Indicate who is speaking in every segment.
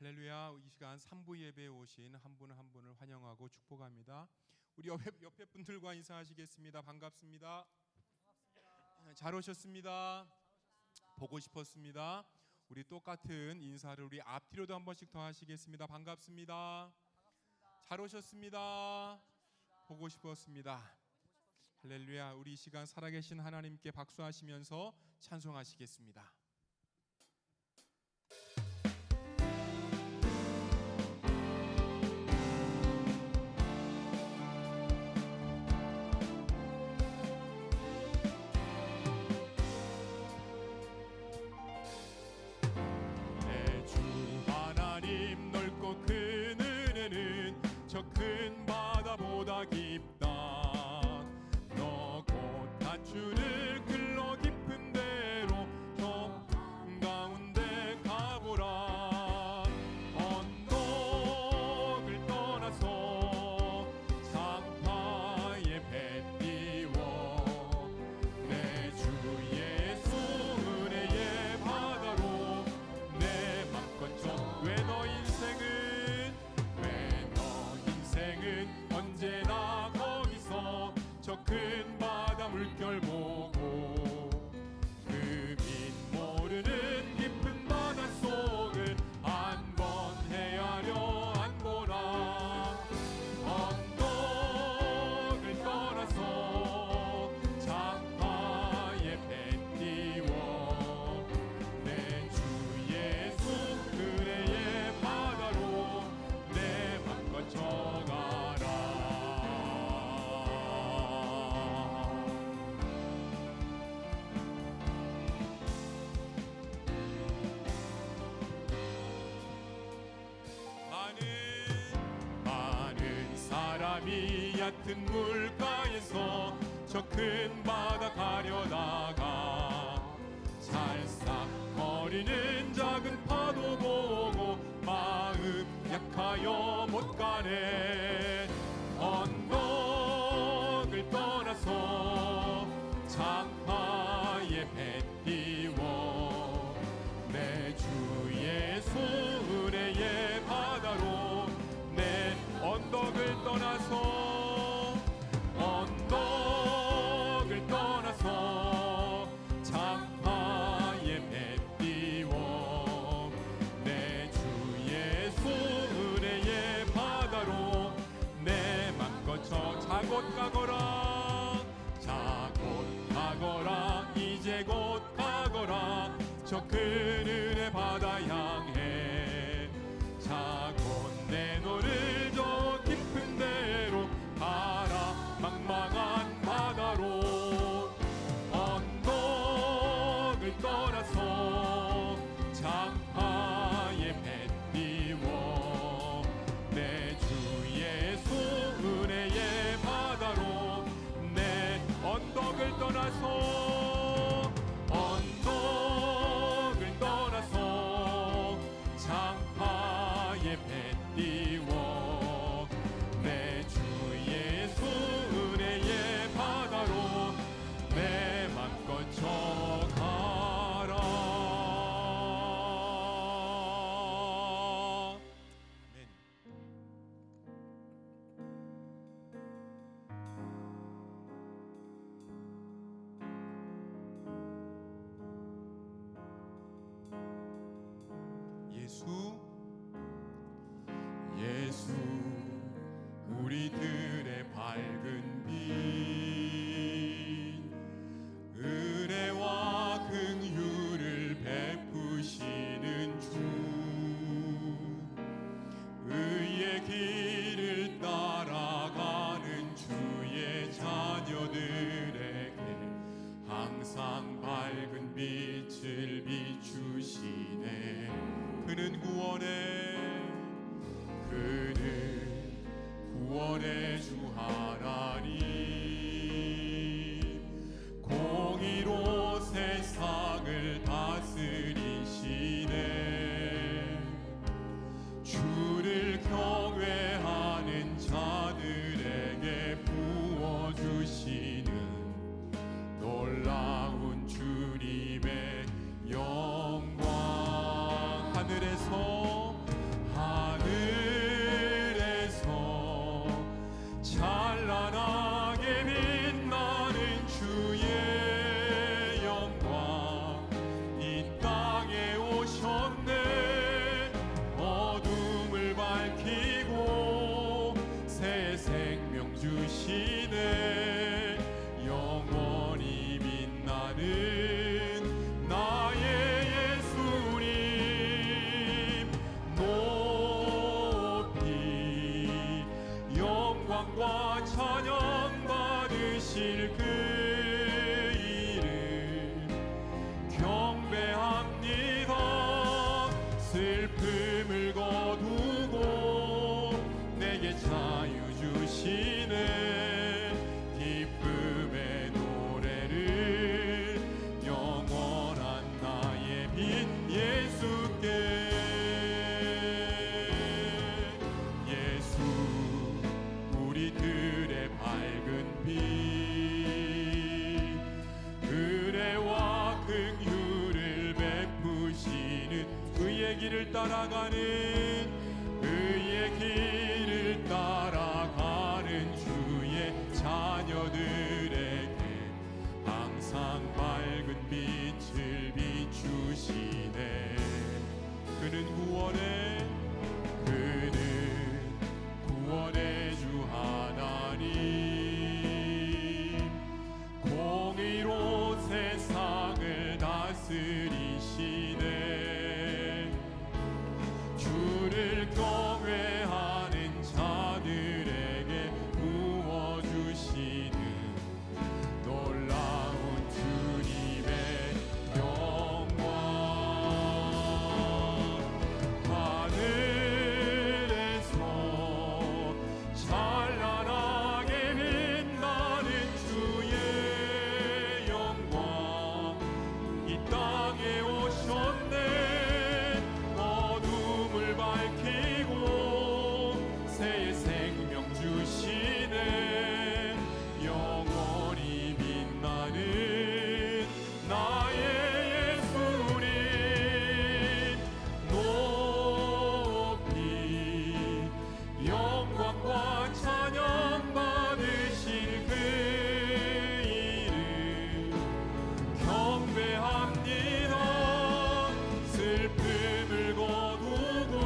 Speaker 1: 할렐루야. 이 시간 3부 예배에 오신 한 분 한 분을 환영하고 축복합니다. 우리 옆에 분들과 인사하시겠습니다. 반갑습니다. 잘 오셨습니다. 보고 싶었습니다. 우리 똑같은 인사를 우리 앞뒤로도 한 번씩 더 하시겠습니다. 반갑습니다. 잘 오셨습니다. 보고 싶었습니다. 할렐루야. 우리 이 시간 살아계신 하나님께 박수하시면서 찬송하시겠습니다. 넓고 큰 은혜는 저 큰 바다보다 깊다. 너 곧 다주를 글러 깊은 데로 저 가운데 가보라. 언덕을 떠나서 상파에 배 띄워 내 주 예수 은혜의 바다로 내 맘 건져. 왜 너 인생은 언제나 거기서 저 큰 바다 물결 보고 그 빛 모르는 깊은 바다 속을 한 번 헤아려 안보라. 언덕을 떠나서 장파에 배 띄워 내 주 예수 은혜의 바다로 내 맘 거쳐가라. 많은 사람이 얕은 물가에서 저 큰 바다 가려다가 살싹거리는 작은 파도 보고 마음 약하여 못 가네. 언덕을 떠나서 장파에 배 띄워 내 주 예수 은혜의 바다로 내 언덕을 떠나서 장파에 배 띄워 내 주 예수 은혜의 바다로 내 맘 거쳐 자곧 가거라 이제 곧 가거라. 저 큰 은혜 바다 향해 자곧 내 너를 저 깊은 데로 가라. 망망한 바다로 언덕을 떠나서 장파에 배 띄워 내 주 예수 은혜의 바다로 내 언덕을 떠나서 주시네. 영원히 빛나는 나의 예수님 높이 영광과 찬양 받으실 그 이름 경배합니다. 슬픔을 거두고 내게 자유 주시네. 기쁨의 노래를 영원한 나의 빛 예수께. 예수 우리들의 밝은 빛, 은혜와 긍휼을 베푸시는 의의 길을 따라가는 의의 길을 따라가는 주의 자녀들에게 항상 밝은 빛을 비추시네. 그는 구원의 주 하나님, 공의로 세상을 다스리시네. 주를 경외하는 자들에게 부어주시는 놀라운 주님의 영광. 하늘에서 찬란하게 빛나는 주의 영광 이 땅에 오셨네. 어둠을 밝히고 새의 생명 주시네. 영원히 빛나는 나의 예수님 높이 영광과 찬양 받으실 그 이름 경배합니다. 슬픔을 거두고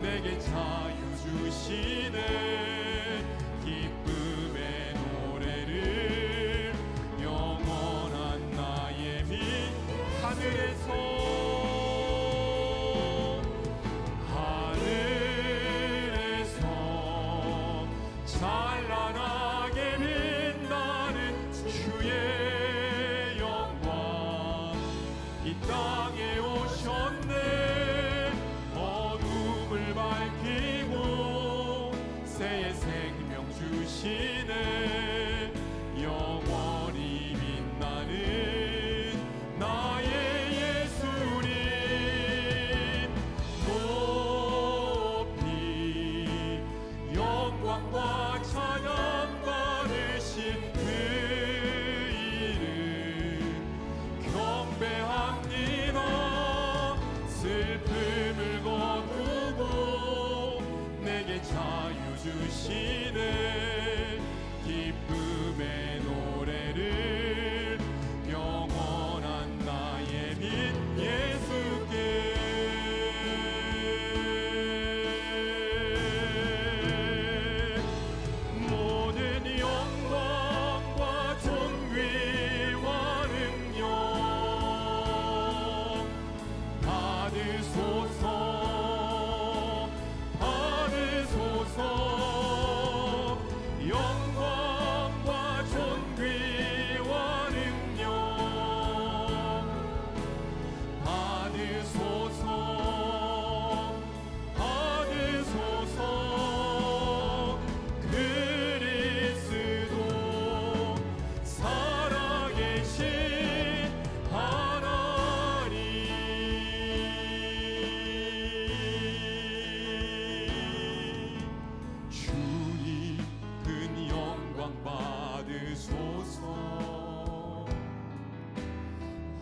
Speaker 1: 내게 자유 주시네. 기쁨의 노래를 영원한 나의 빛. 하늘에서 찬란하게 빛나는 주의 영광 이 땅에 오셨네. 어둠을 밝히고 새의 생명 주시네. 영원히 빛나는 나의 예수님 높이 영광과 찬양 받으신 그 이름 경배합니다. 슬픔을 거두고 내게 자유 주시네. 기쁨의 노래를 영원한 나의 빛 예수께. 모든 영광과 존귀와 능력 받으소서. 영광과 존귀와 능력 받으소서. 그리스도 살아계신 하나님 주님 큰 영광 받으소서.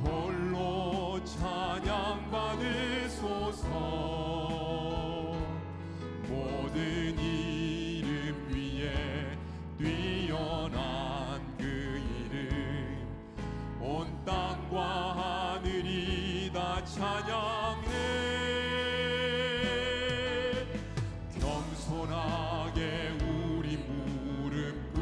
Speaker 1: 홀로 찬양 받으소서. 모든 이름 위에 뛰어난 그 이름 온 땅과 하늘이 다 찬양해. 겸손하게 우리 무릎 꿇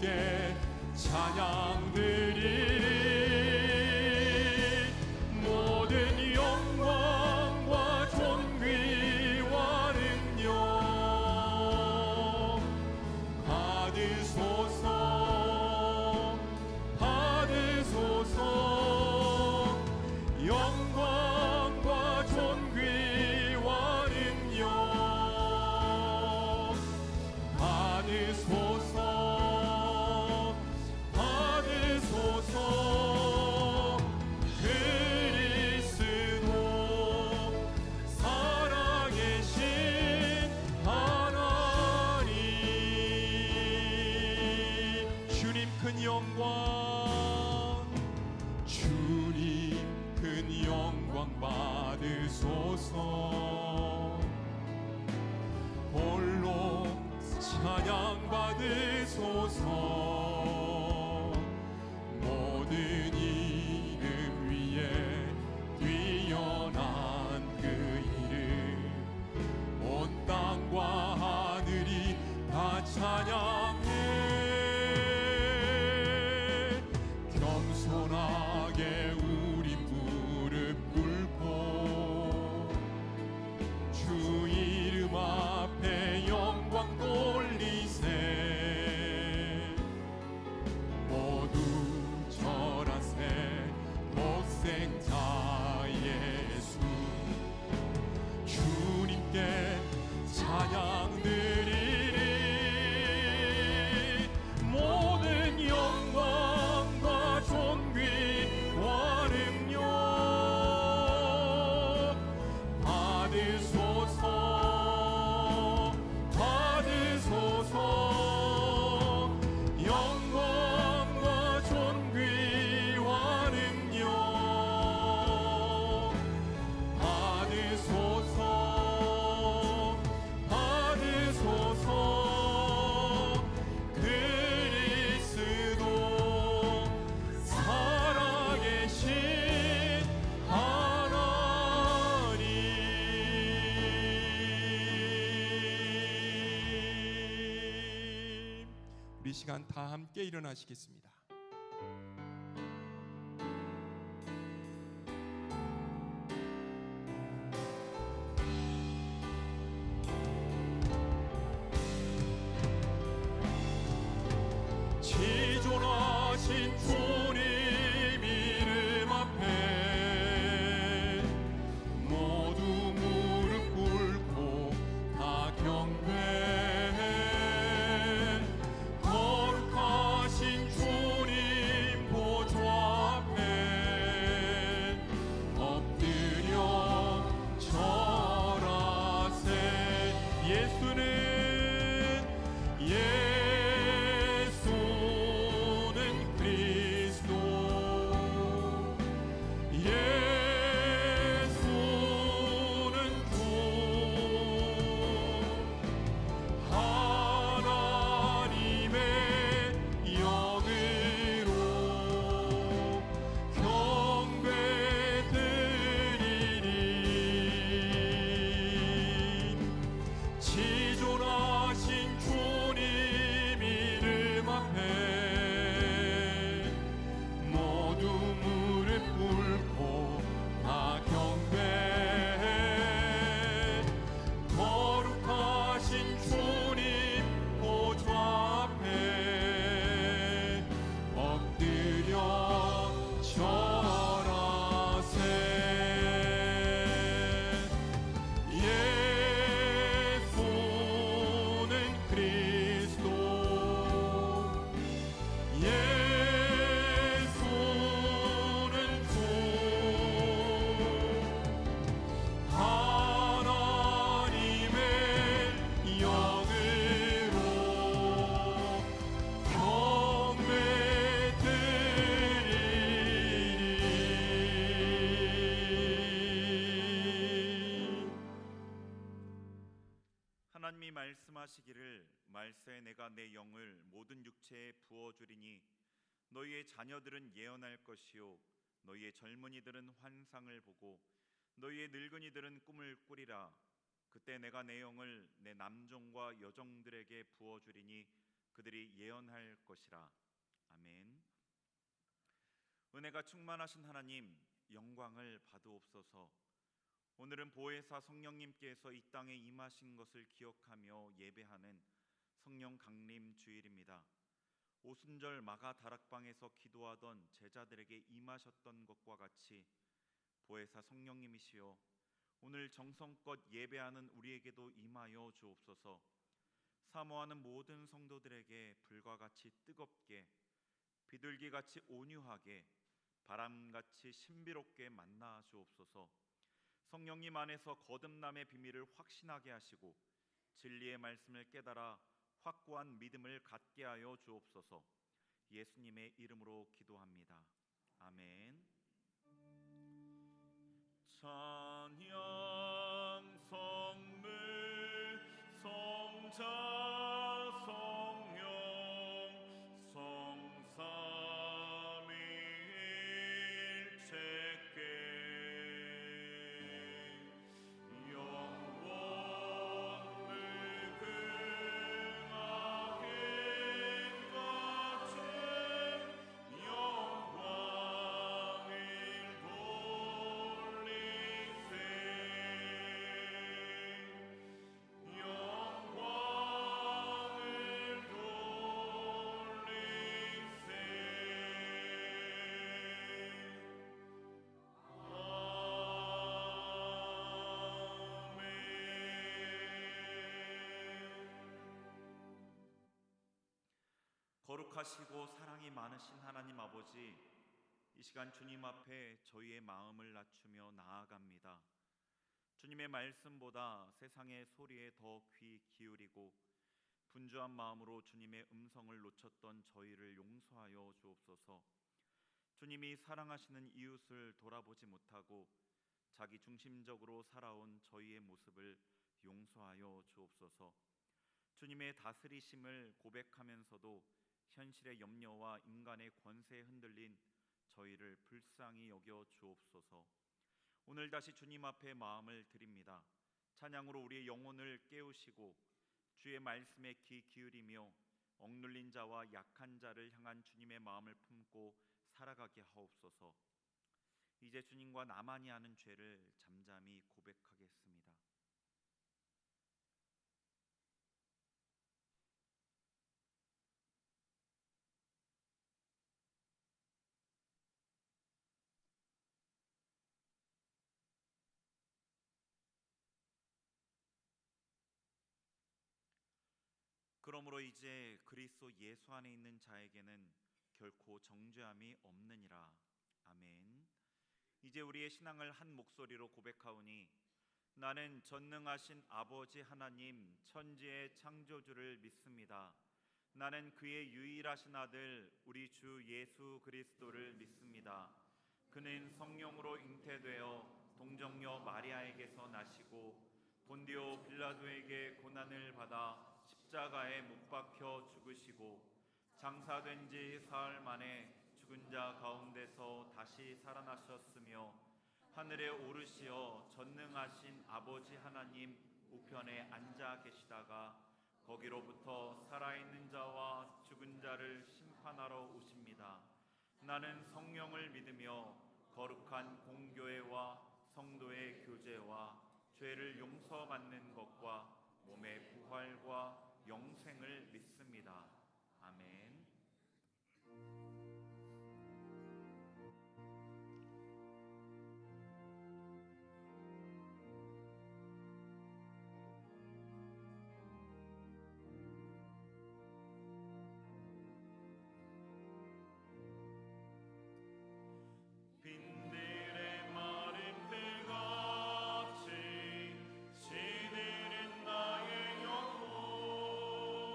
Speaker 1: 주께 찬양 드리리. 모든 영광과 존귀와 능력 받으소서, 받으소서. 영광과 존귀와 능력 받으소서, 받으소서. 그리스도 살아계신 하나님, 주님 큰 영광, 주님 큰 영광 받으소서. 홀로 찬양 받으소서. 모든 이름 위에 뛰어난 그 이름, 온 땅과 하늘이 다 찬양해. 겸손하게 우리 무릎 꿇고 주 이름 앞에 영광 돌리세. 모두 절하세. 독생자 예수 주님께 찬양 드리리. 모든 영광과 존귀와 능력 받으소서, 받으소서. 영광과 존귀와 능력 받으소서, 받으소서. 그리스도 살아계신 하나님. 우리 시간 다 함께 일어나시겠습니다. 지존하신 주님 이름 앞에 모두 무릎 꿇고 다 경배해. 거룩하신 주님 보좌 앞에 엎드려 절하세. 예수는 그리스도, 예수는 주, 하나님의 영으로 경배 드리리. 지존하신 주님 이름 앞에 모두 무릎 꿇고 다 경배해. 거룩하신 주님 보좌 앞에 엎드려 절하세. 예수는 그리스도, 예수는 주, 하나님의 영으로 경배 드리리.
Speaker 2: 하나님이 말씀하시기를 말세에 내가 내 영을 모든 육체에 부어주리니 너희의 자녀들은 예언할 것이요 너희의 젊은이들은 환상을 보고 너희의 늙은이들은 꿈을 꾸리라. 그때 내가 내 영을 내 남종과 여종들에게 부어주리니 그들이 예언할 것이라. 아멘. 은혜가 충만하신 하나님, 영광을 받으옵소서. 오늘은 보혜사 성령님께서 이 땅에 임하신 것을 기억하며 예배하는 성령 강림 주일입니다. 오순절 마가 다락방에서 기도하던 제자들에게 임하셨던 것과 같이 보혜사 성령님이시여 오늘 정성껏 예배하는 우리에게도 임하여 주옵소서. 사모하는 모든 성도들에게 불과 같이 뜨겁게, 비둘기같이 온유하게, 바람같이 신비롭게 만나 주옵소서. 성령님 안에서 거듭남의 비밀을 확신하게 하시고 진리의 말씀을 깨달아 확고한 믿음을 갖게 하여 주옵소서. 예수님의 이름으로 기도합니다. 아멘. 찬양 성물 성자 성령 성삼위일체께 영원 무궁하게 같은 영광을 돌리세. 영광을 거룩하시고 사랑이 많으신 하나님 아버지, 이 시간 주님 앞에 저희의 마음을 낮추며 나아갑니다. 주님의 말씀보다 세상의 소리에 더 귀 기울이고 분주한 마음으로 주님의 음성을 놓쳤던 저희를 용서하여 주옵소서. 주님이 사랑하시는 이웃을 돌아보지 못하고 자기 중심적으로 살아온 저희의 모습을 용서하여 주옵소서. 주님의 다스리심을 고백하면서도 현실의 염려와 인간의 권세에 흔들린 저희를 불쌍히 여겨 주옵소서. 오늘 다시 주님 앞에 마음을 드립니다. 찬양으로 우리의 영혼을 깨우시고 주의 말씀에 귀 기울이며 억눌린 자와 약한 자를 향한 주님의 마음을 품고 살아가게 하옵소서. 이제 주님과 나만이 아는 죄를 잠잠히 고백하겠습니다. 그러므로 이제 그리스도 예수 안에 있는 자에게는 결코 정죄함이 없느니라. 아멘. 이제 우리의 신앙을 한 목소리로 고백하오니 나는 전능하신 아버지 하나님 천지의 창조주를 믿습니다. 나는 그의 유일하신 아들 우리 주 예수 그리스도를 믿습니다. 그는 성령으로 잉태되어 동정녀 마리아에게서 나시고 본디오 빌라도에게 고난을 받아 십자가에 못 박혀 죽으시고 장사된 지 사흘 만에 죽은 자 가운데서 다시 살아나셨으며 하늘에 오르시어 전능하신 아버지 하나님 우편에 앉아 계시다가 거기로부터 살아있는 자와 죽은 자를 심판하러 오십니다. 나는 성령을 믿으며 거룩한 공교회와 성도의 교제와 죄를 용서받는 것과 몸의 부활과 영생을 믿습니다. 아멘. 빈들의 마른 들같이 시들은 나의 영혼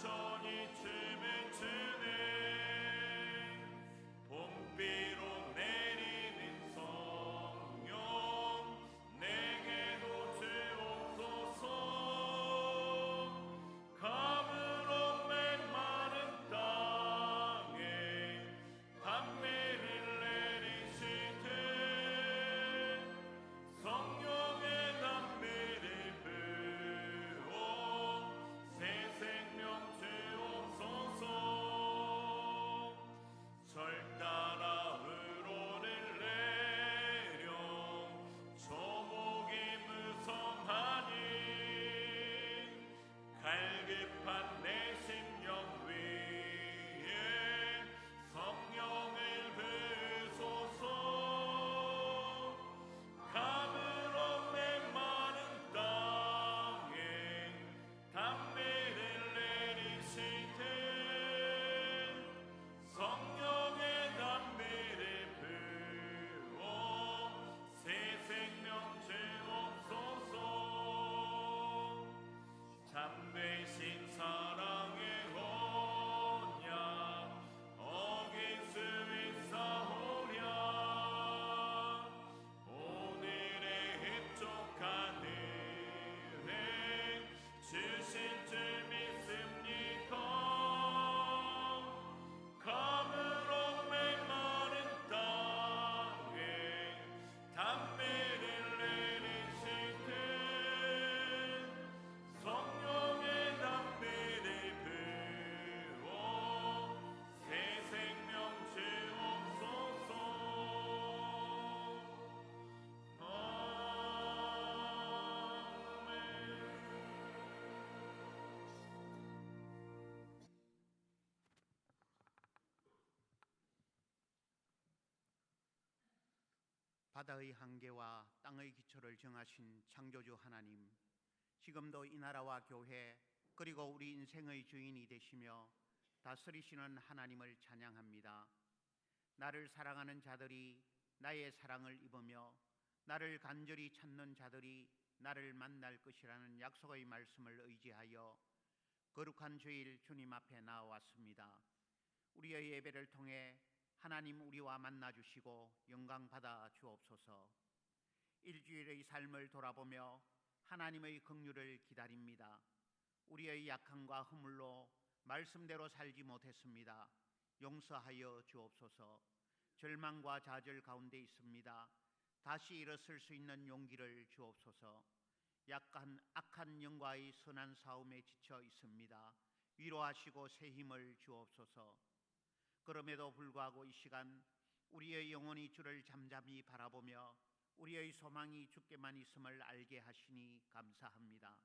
Speaker 2: 천천히 춤을 추네 봄비로 내리는 성령 내게도 주옵소서 가물어 메마른 땅에 담배를 내리시되 성령의 담배를 부어 새 생명 주옵소서 절 따라 의로를 내려 조목이 무성하니 갈급한 내 심령 위에 성령을 부으소서 가물어 메마른 땅에 담배를 내리시되 성령의 담배를 부어 새 생명 주옵소서 참되신 사랑의 언약 어길 수 있사오랴 오늘의 흡족한 은혜 주실 줄 믿습니다 가물어 메마른 땅에 담배를 내리시되 성령의 담배를 부어 새 생명 주옵소서 아멘.
Speaker 3: 바다의 한계와 땅의 기초를 정하신 창조주 하나님, 지금도 이 나라와 교회 그리고 우리 인생의 주인이 되시며 다스리시는 하나님을 찬양합니다. 나를 사랑하는 자들이 나의 사랑을 입으며 나를 간절히 찾는 자들이 나를 만날 것이라는 약속의 말씀을 의지하여 거룩한 주일 주님 앞에 나왔습니다. 우리의 예배를 통해 하나님 우리와 만나 주시고 영광 받아 주옵소서. 일주일의 삶을 돌아보며 하나님의 긍휼을 기다립니다. 우리의 약함과 허물로 말씀대로 살지 못했습니다. 용서하여 주옵소서. 절망과 좌절 가운데 있습니다. 다시 일어설 수 있는 용기를 주옵소서. 약간 악한 영과의 선한 싸움에 지쳐 있습니다. 위로하시고 새 힘을 주옵소서. 그럼에도 불구하고 이 시간 우리의 영혼이 주를 잠잠히 바라보며 우리의 소망이 주께만 있음을 알게 하시니 감사합니다.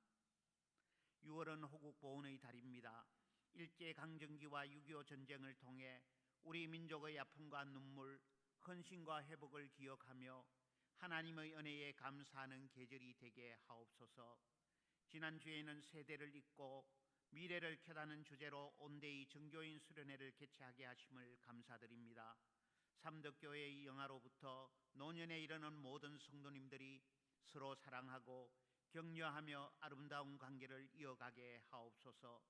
Speaker 3: 6월은 호국 보훈의 달입니다. 일제강점기와 6.25 전쟁을 통해 우리 민족의 아픔과 눈물, 헌신과 회복을 기억하며 하나님의 은혜에 감사하는 계절이 되게 하옵소서. 지난주에는 세대를 잇고 미래를 켜다는 주제로 온데이 정교인 수련회를 개최하게 하심을 감사드립니다. 삼덕교회의 영화로부터 노년에 이르는 모든 성도님들이 서로 사랑하고 격려하며 아름다운 관계를 이어가게 하옵소서.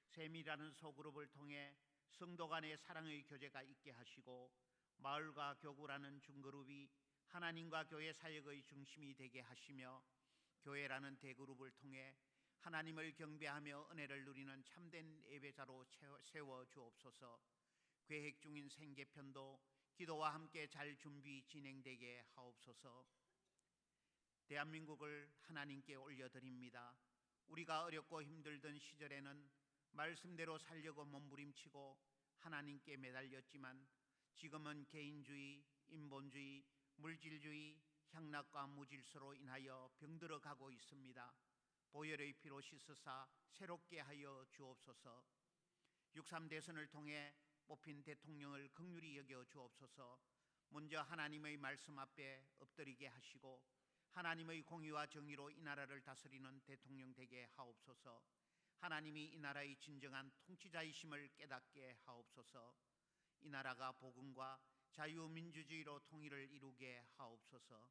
Speaker 3: 셈이라는 소그룹을 통해 성도 간의 사랑의 교제가 있게 하시고 마을과 교구라는 중그룹이 하나님과 교회 사역의 중심이 되게 하시며 교회라는 대그룹을 통해 하나님을 경배하며 은혜를 누리는 참된 예배자로 세워 주옵소서. 계획 중인 생계편도 기도와 함께 잘 준비 진행되게 하옵소서. 대한민국을 하나님께 올려드립니다. 우리가 어렵고 힘들던 시절에는 말씀대로 살려고 몸부림치고 하나님께 매달렸지만 지금은 개인주의, 인본주의, 물질주의, 향락과 무질서로 인하여 병들어 가고 있습니다. 보혈의 피로 씻으사 새롭게 하여 주옵소서. 6.3 대선을 통해 뽑힌 대통령을 긍휼히 여겨 주옵소서. 먼저 하나님의 말씀 앞에 엎드리게 하시고 하나님의 공의와 정의로 이 나라를 다스리는 대통령 되게 하옵소서. 하나님이 이 나라의 진정한 통치자이심을 깨닫게 하옵소서. 이 나라가 복음과 자유민주주의로 통일을 이루게 하옵소서.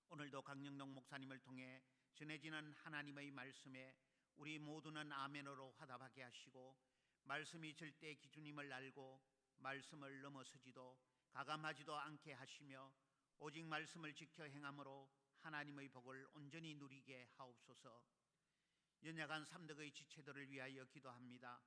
Speaker 3: 오늘도 강영동 목사님을 통해 전해지는 하나님의 말씀에 우리 모두는 아멘으로 화답하게 하시고 말씀이 절대 기준임을 알고 말씀을 넘어서지도 가감하지도 않게 하시며 오직 말씀을 지켜 행함으로 하나님의 복을 온전히 누리게 하옵소서. 연약한 삼덕의 지체들을 위하여 기도합니다.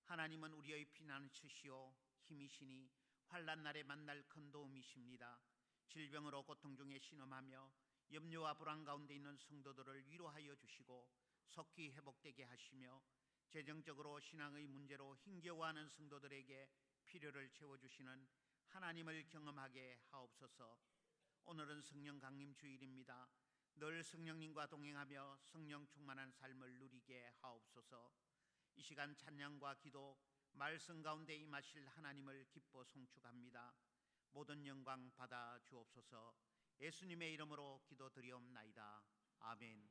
Speaker 3: 하나님은 우리의 피난처시오 힘이시니 환난 날에 만날 큰 도움이십니다. 질병으로 고통 중에 신음하며 염려와 불안 가운데 있는 성도들을 위로하여 주시고 속히 회복되게 하시며 재정적으로 신앙의 문제로 힘겨워하는 성도들에게 필요를 채워주시는 하나님을 경험하게 하옵소서. 오늘은 성령 강림 주일입니다. 늘 성령님과 동행하며 성령 충만한 삶을 누리게 하옵소서. 이 시간 찬양과 기도, 말씀 가운데 임하실 하나님을 기뻐 송축합니다. 모든 영광 받아 주옵소서. 예수님의 이름으로 기도드리옵나이다. 아멘.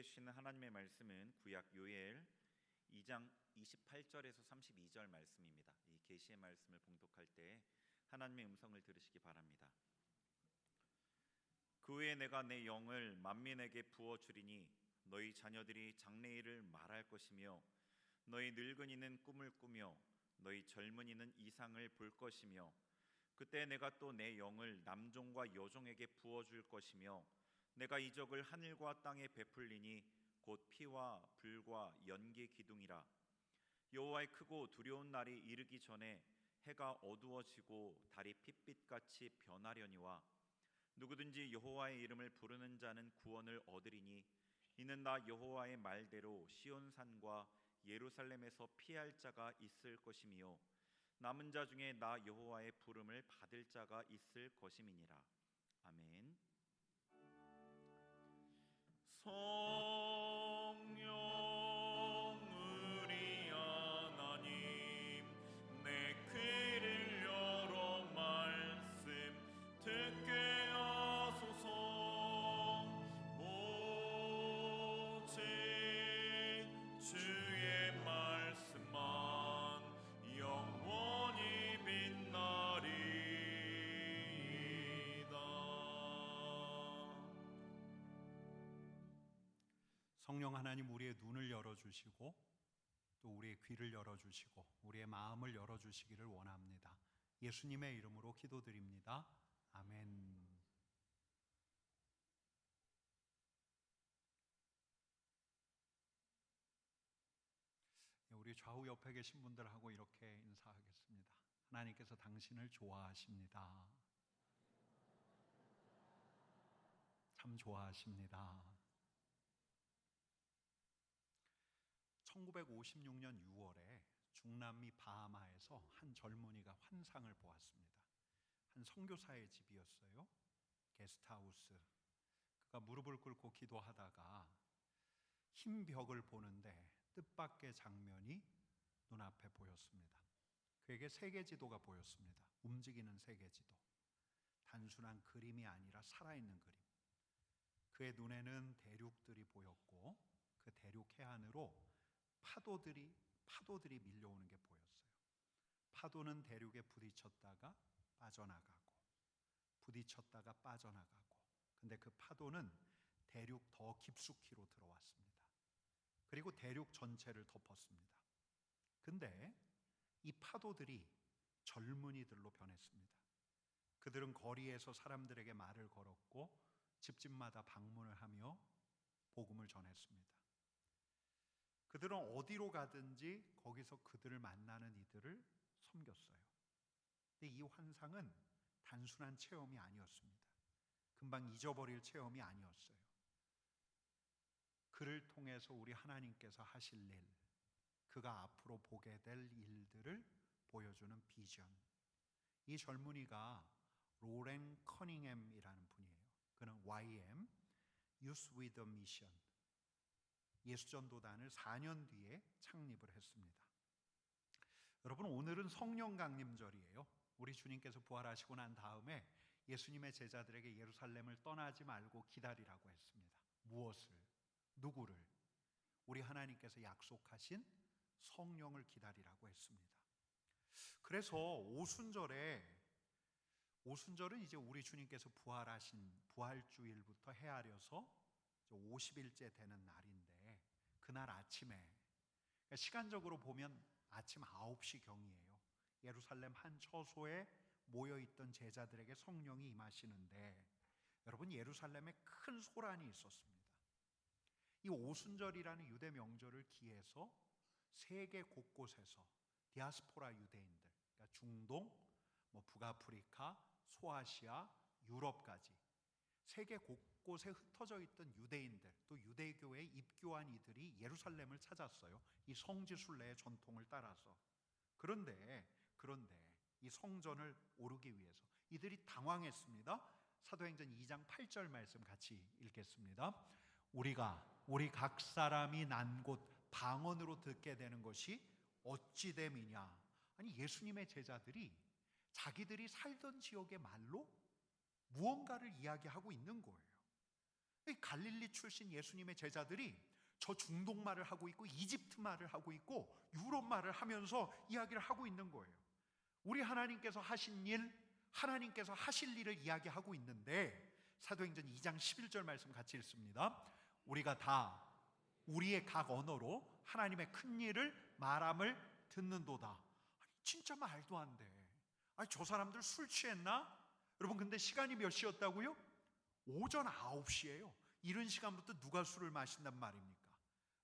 Speaker 2: 주시는 하나님의 말씀은 구약 요엘 2장 28절에서 32절 말씀입니다. 이 계시의 말씀을 봉독할 때 하나님의 음성을 들으시기 바랍니다. 그 후에 내가 내 영을 만민에게 부어 주리니 너희 자녀들이 장래일을 말할 것이며 너희 늙은이는 꿈을 꾸며 너희 젊은이는 이상을 볼 것이며 그때 내가 또 내 영을 남종과 여종에게 부어 줄 것이며 내가 이적을 하늘과 땅에 베풀리니 곧 피와 불과 연기 기둥이라. 여호와의 크고 두려운 날이 이르기 전에 해가 어두워지고 달이 핏빛같이 변하려니와 누구든지 여호와의 이름을 부르는 자는 구원을 얻으리니 이는 나 여호와의 말대로 시온산과 예루살렘에서 피할 자가 있을 것이며 남은 자 중에 나 여호와의 부름을 받을 자가 있을 것임이니라. 아멘. 성령 우리 하나님 내 귀를 열어 말씀 듣게 하소서. 오직 주의 말씀만 영원히 빛나리이다.
Speaker 4: 성령 하나님, 우리의 눈을 열어주시고 또 우리의 귀를 열어주시고 우리의 마음을 열어주시기를 원합니다. 예수님의 이름으로 기도드립니다. 아멘. 우리 좌우 옆에 계신 분들하고 이렇게 인사하겠습니다. 하나님께서 당신을 좋아하십니다. 참 좋아하십니다. 1956년 6월에 중남미 바하마에서 한 젊은이가 환상을 보았습니다. 한 선교사의 집이었어요. 게스트하우스. 그가 무릎을 꿇고 기도하다가 흰 벽을 보는데 뜻밖의 장면이 눈앞에 보였습니다. 그에게 세계지도가 보였습니다. 움직이는 세계지도. 단순한 그림이 아니라 살아있는 그림. 그의 눈에는 대륙들이 보였고 그 대륙 해안으로 파도들이 밀려오는 게 보였어요. 파도는 대륙에 부딪혔다가 빠져나가고 부딪혔다가 빠져나가고, 근데 그 파도는 대륙 더 깊숙이로 들어왔습니다. 그리고 대륙 전체를 덮었습니다. 근데 이 파도들이 젊은이들로 변했습니다. 그들은 거리에서 사람들에게 말을 걸었고 집집마다 방문을 하며 복음을 전했습니다. 그들은 어디로 가든지 거기서 그들을 만나는 이들을 섬겼어요. 근데 이 환상은 단순한 체험이 아니었습니다. 금방 잊어버릴 체험이 아니었어요. 그를 통해서 우리 하나님께서 하실 일, 그가 앞으로 보게 될 일들을 보여주는 비전. 이 젊은이가 로렌 커닝햄이라는 분이에요. 그는 YM, Youth with a Mission, 예수전도단을 4년 뒤에 창립을 했습니다. 여러분, 오늘은 성령 강림절이에요. 우리 주님께서 부활하시고 난 다음에 예수님의 제자들에게 예루살렘을 떠나지 말고 기다리라고 했습니다. 무엇을? 누구를? 우리 하나님께서 약속하신 성령을 기다리라고 했습니다. 그래서 오순절은 이제 우리 주님께서 부활하신 부활주일부터 헤아려서 50일째 되는 날인데, 그날 아침에, 시간적으로 보면 아침 9시경이에요. 예루살렘 한 처소에 모여있던 제자들에게 성령이 임하시는데, 여러분, 예루살렘에 큰 소란이 있었습니다. 이 오순절이라는 유대 명절을 기해서 세계 곳곳에서 디아스포라 유대인들, 그러니까 중동, 북아프리카, 소아시아, 유럽까지 세계 곳곳에 흩어져 있던 유대인들, 또 유대교에 입교한 이들이 예루살렘을 찾았어요. 이 성지 순례의 전통을 따라서. 그런데 이 성전을 오르기 위해서 이들이 당황했습니다. 사도행전 2장 8절 말씀 같이 읽겠습니다. 우리 각 사람이 난 곳 방언으로 듣게 되는 것이 어찌 됨이냐. 아니, 예수님의 제자들이 자기들이 살던 지역의 말로 무언가를 이야기하고 있는 거예요. 이 갈릴리 출신 예수님의 제자들이 저 중동 말을 하고 있고 이집트 말을 하고 있고 유럽 말을 하면서 이야기를 하고 있는 거예요. 우리 하나님께서 하신 일, 하나님께서 하실 일을 이야기하고 있는데, 사도행전 2장 11절 말씀 같이 읽습니다. 우리가 다 우리의 각 언어로 하나님의 큰 일을 말함을 듣는도다. 아니, 진짜 말도 안 돼. 아니, 저 사람들 술 취했나? 여러분, 근데 시간이 몇 시였다고요? 오전 9시예요. 이른 시간부터 누가 술을 마신단 말입니까?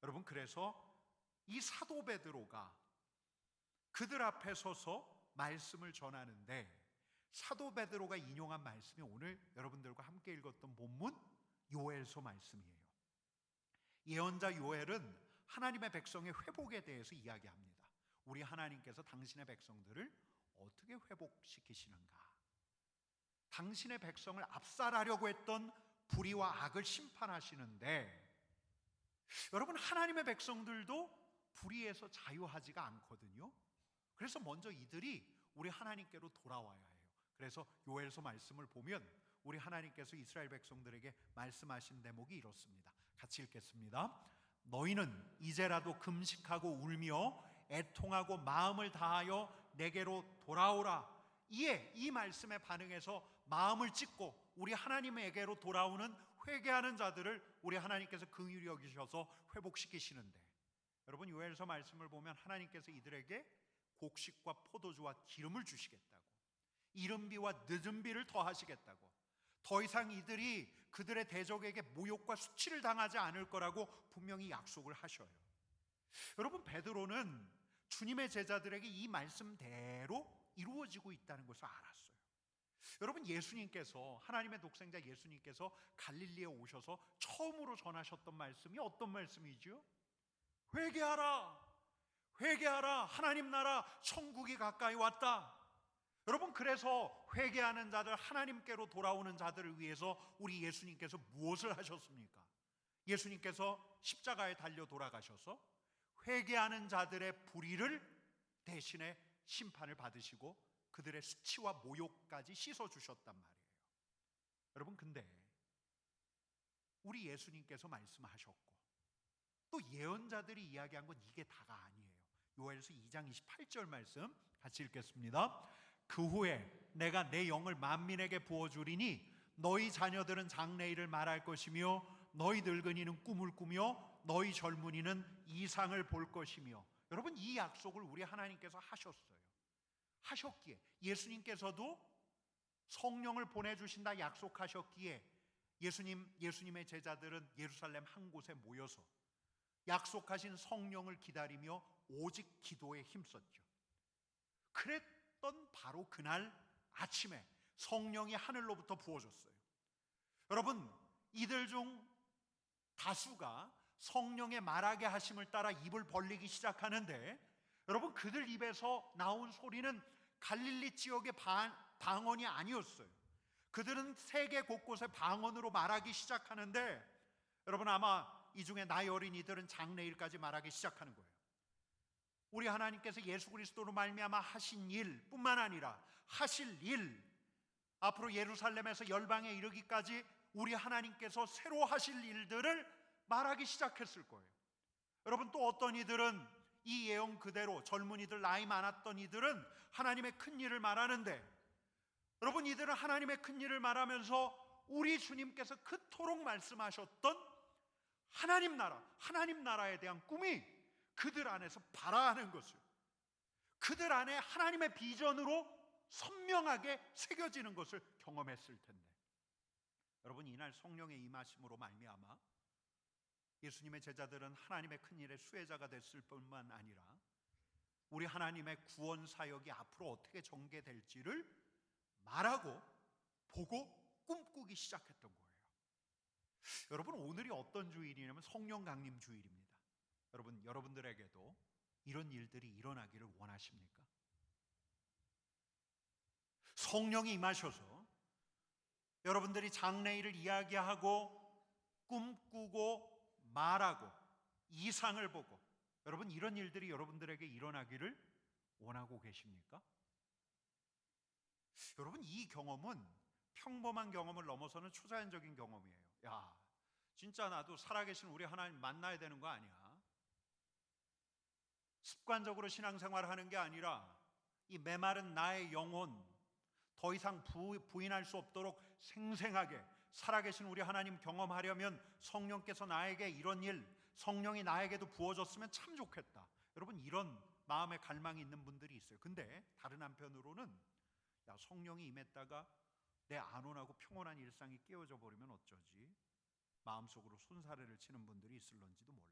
Speaker 4: 여러분, 그래서 이 사도 베드로가 그들 앞에 서서 말씀을 전하는데, 사도 베드로가 인용한 말씀이 오늘 여러분들과 함께 읽었던 본문 요엘서 말씀이에요. 예언자 요엘은 하나님의 백성의 회복에 대해서 이야기합니다. 우리 하나님께서 당신의 백성들을 어떻게 회복시키시는가? 당신의 백성을 압살하려고 했던 불의와 악을 심판하시는데, 여러분, 하나님의 백성들도 불의에서 자유하지가 않거든요. 그래서 먼저 이들이 우리 하나님께로 돌아와야 해요. 그래서 요엘서 말씀을 보면 우리 하나님께서 이스라엘 백성들에게 말씀하신 대목이 이렇습니다. 같이 읽겠습니다. 너희는 이제라도 금식하고 울며 애통하고 마음을 다하여 내게로 돌아오라. 이에 이 말씀에 반응해서 마음을 찢고 우리 하나님에게로 돌아오는 회개하는 자들을 우리 하나님께서 긍휼히 여기셔서 회복시키시는데, 여러분, 요엘서 말씀을 보면 하나님께서 이들에게 곡식과 포도주와 기름을 주시겠다고, 이른비와 늦은비를 더하시겠다고, 더 이상 이들이 그들의 대적에게 모욕과 수치를 당하지 않을 거라고 분명히 약속을 하셔요. 여러분, 베드로는 주님의 제자들에게 이 말씀대로 이루어지고 있다는 것을 알았어요. 여러분, 예수님께서, 하나님의 독생자 예수님께서 갈릴리에 오셔서 처음으로 전하셨던 말씀이 어떤 말씀이죠? 회개하라, 회개하라, 하나님 나라 천국이 가까이 왔다. 여러분, 그래서 회개하는 자들, 하나님께로 돌아오는 자들을 위해서 우리 예수님께서 무엇을 하셨습니까? 예수님께서 십자가에 달려 돌아가셔서 회개하는 자들의 불의를 대신에 심판을 받으시고 그들의 수치와 모욕까지 씻어주셨단 말이에요. 여러분, 근데 우리 예수님께서 말씀하셨고 또 예언자들이 이야기한 건 이게 다가 아니에요. 요엘서 2장 28절 말씀 같이 읽겠습니다. 그 후에 내가 내 영을 만민에게 부어주리니 너희 자녀들은 장래일을 말할 것이며 너희 늙은이는 꿈을 꾸며 너희 젊은이는 이상을 볼 것이며. 여러분, 이 약속을 우리 하나님께서 하셨기에 예수님께서도 성령을 보내주신다 약속하셨기에 예수님의 제자들은 예루살렘 한 곳에 모여서 약속하신 성령을 기다리며 오직 기도에 힘썼죠. 그랬던 바로 그날 아침에 성령이 하늘로부터 부어졌어요. 여러분, 이들 중 다수가 성령의 말하게 하심을 따라 입을 벌리기 시작하는데, 여러분, 그들 입에서 나온 소리는 갈릴리 지역의 방언이 아니었어요. 그들은 세계 곳곳의 방언으로 말하기 시작하는데, 여러분, 아마 이 중에 나이 어린 이들은 장래일까지 말하기 시작하는 거예요. 우리 하나님께서 예수 그리스도로 말미암아 하신 일뿐만 아니라 하실 일, 앞으로 예루살렘에서 열방에 이르기까지 우리 하나님께서 새로 하실 일들을 말하기 시작했을 거예요. 여러분, 또 어떤 이들은 이 예언 그대로 젊은이들, 나이 많았던 이들은 하나님의 큰 일을 말하는데, 여러분, 이들은 하나님의 큰 일을 말하면서 우리 주님께서 그토록 말씀하셨던 하나님 나라에 대한 꿈이 그들 안에서 발아하는 것을, 그들 안에 하나님의 비전으로 선명하게 새겨지는 것을 경험했을 텐데, 여러분, 이날 성령의 임하심으로 말미암아 예수님의 제자들은 하나님의 큰 일의 수혜자가 됐을 뿐만 아니라 우리 하나님의 구원 사역이 앞으로 어떻게 전개될지를 말하고 보고 꿈꾸기 시작했던 거예요. 여러분, 오늘이 어떤 주일이냐면 성령 강림 주일입니다. 여러분, 여러분들에게도 이런 일들이 일어나기를 원하십니까? 성령이 임하셔서 여러분들이 장래일을 이야기하고 꿈꾸고 말하고 이상을 보고, 여러분, 이런 일들이 여러분들에게 일어나기를 원하고 계십니까? 여러분, 이 경험은 평범한 경험을 넘어서는 초자연적인 경험이에요. 야, 진짜 나도 살아계신 우리 하나님 만나야 되는 거 아니야? 습관적으로 신앙생활을 하는 게 아니라 이 메마른 나의 영혼 더 이상 부인할 수 없도록 생생하게 살아계신 우리 하나님 경험하려면 성령께서 나에게 이런 일, 성령이 나에게도 부어줬으면 참 좋겠다. 여러분, 이런 마음의 갈망이 있는 분들이 있어요. 근데 다른 한편으로는 성령이 임했다가 내 안온하고 평온한 일상이 깨어져 버리면 어쩌지? 마음속으로 손사래를 치는 분들이 있을런지도 몰라요.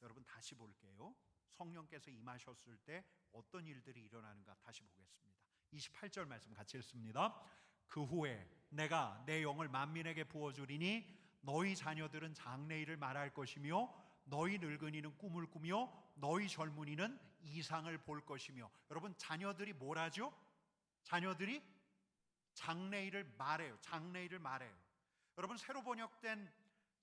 Speaker 4: 여러분, 다시 볼게요. 성령께서 임하셨을 때 어떤 일들이 일어나는가 다시 보겠습니다. 28절 말씀 같이 읽습니다. 그 후에 내가 내 영을 만민에게 부어주리니 너희 자녀들은 장래일을 말할 것이며 너희 늙은이는 꿈을 꾸며 너희 젊은이는 이상을 볼 것이며. 여러분, 자녀들이 뭘 하죠? 자녀들이 장래일을 말해요. 장래일을 말해요. 여러분, 새로 번역된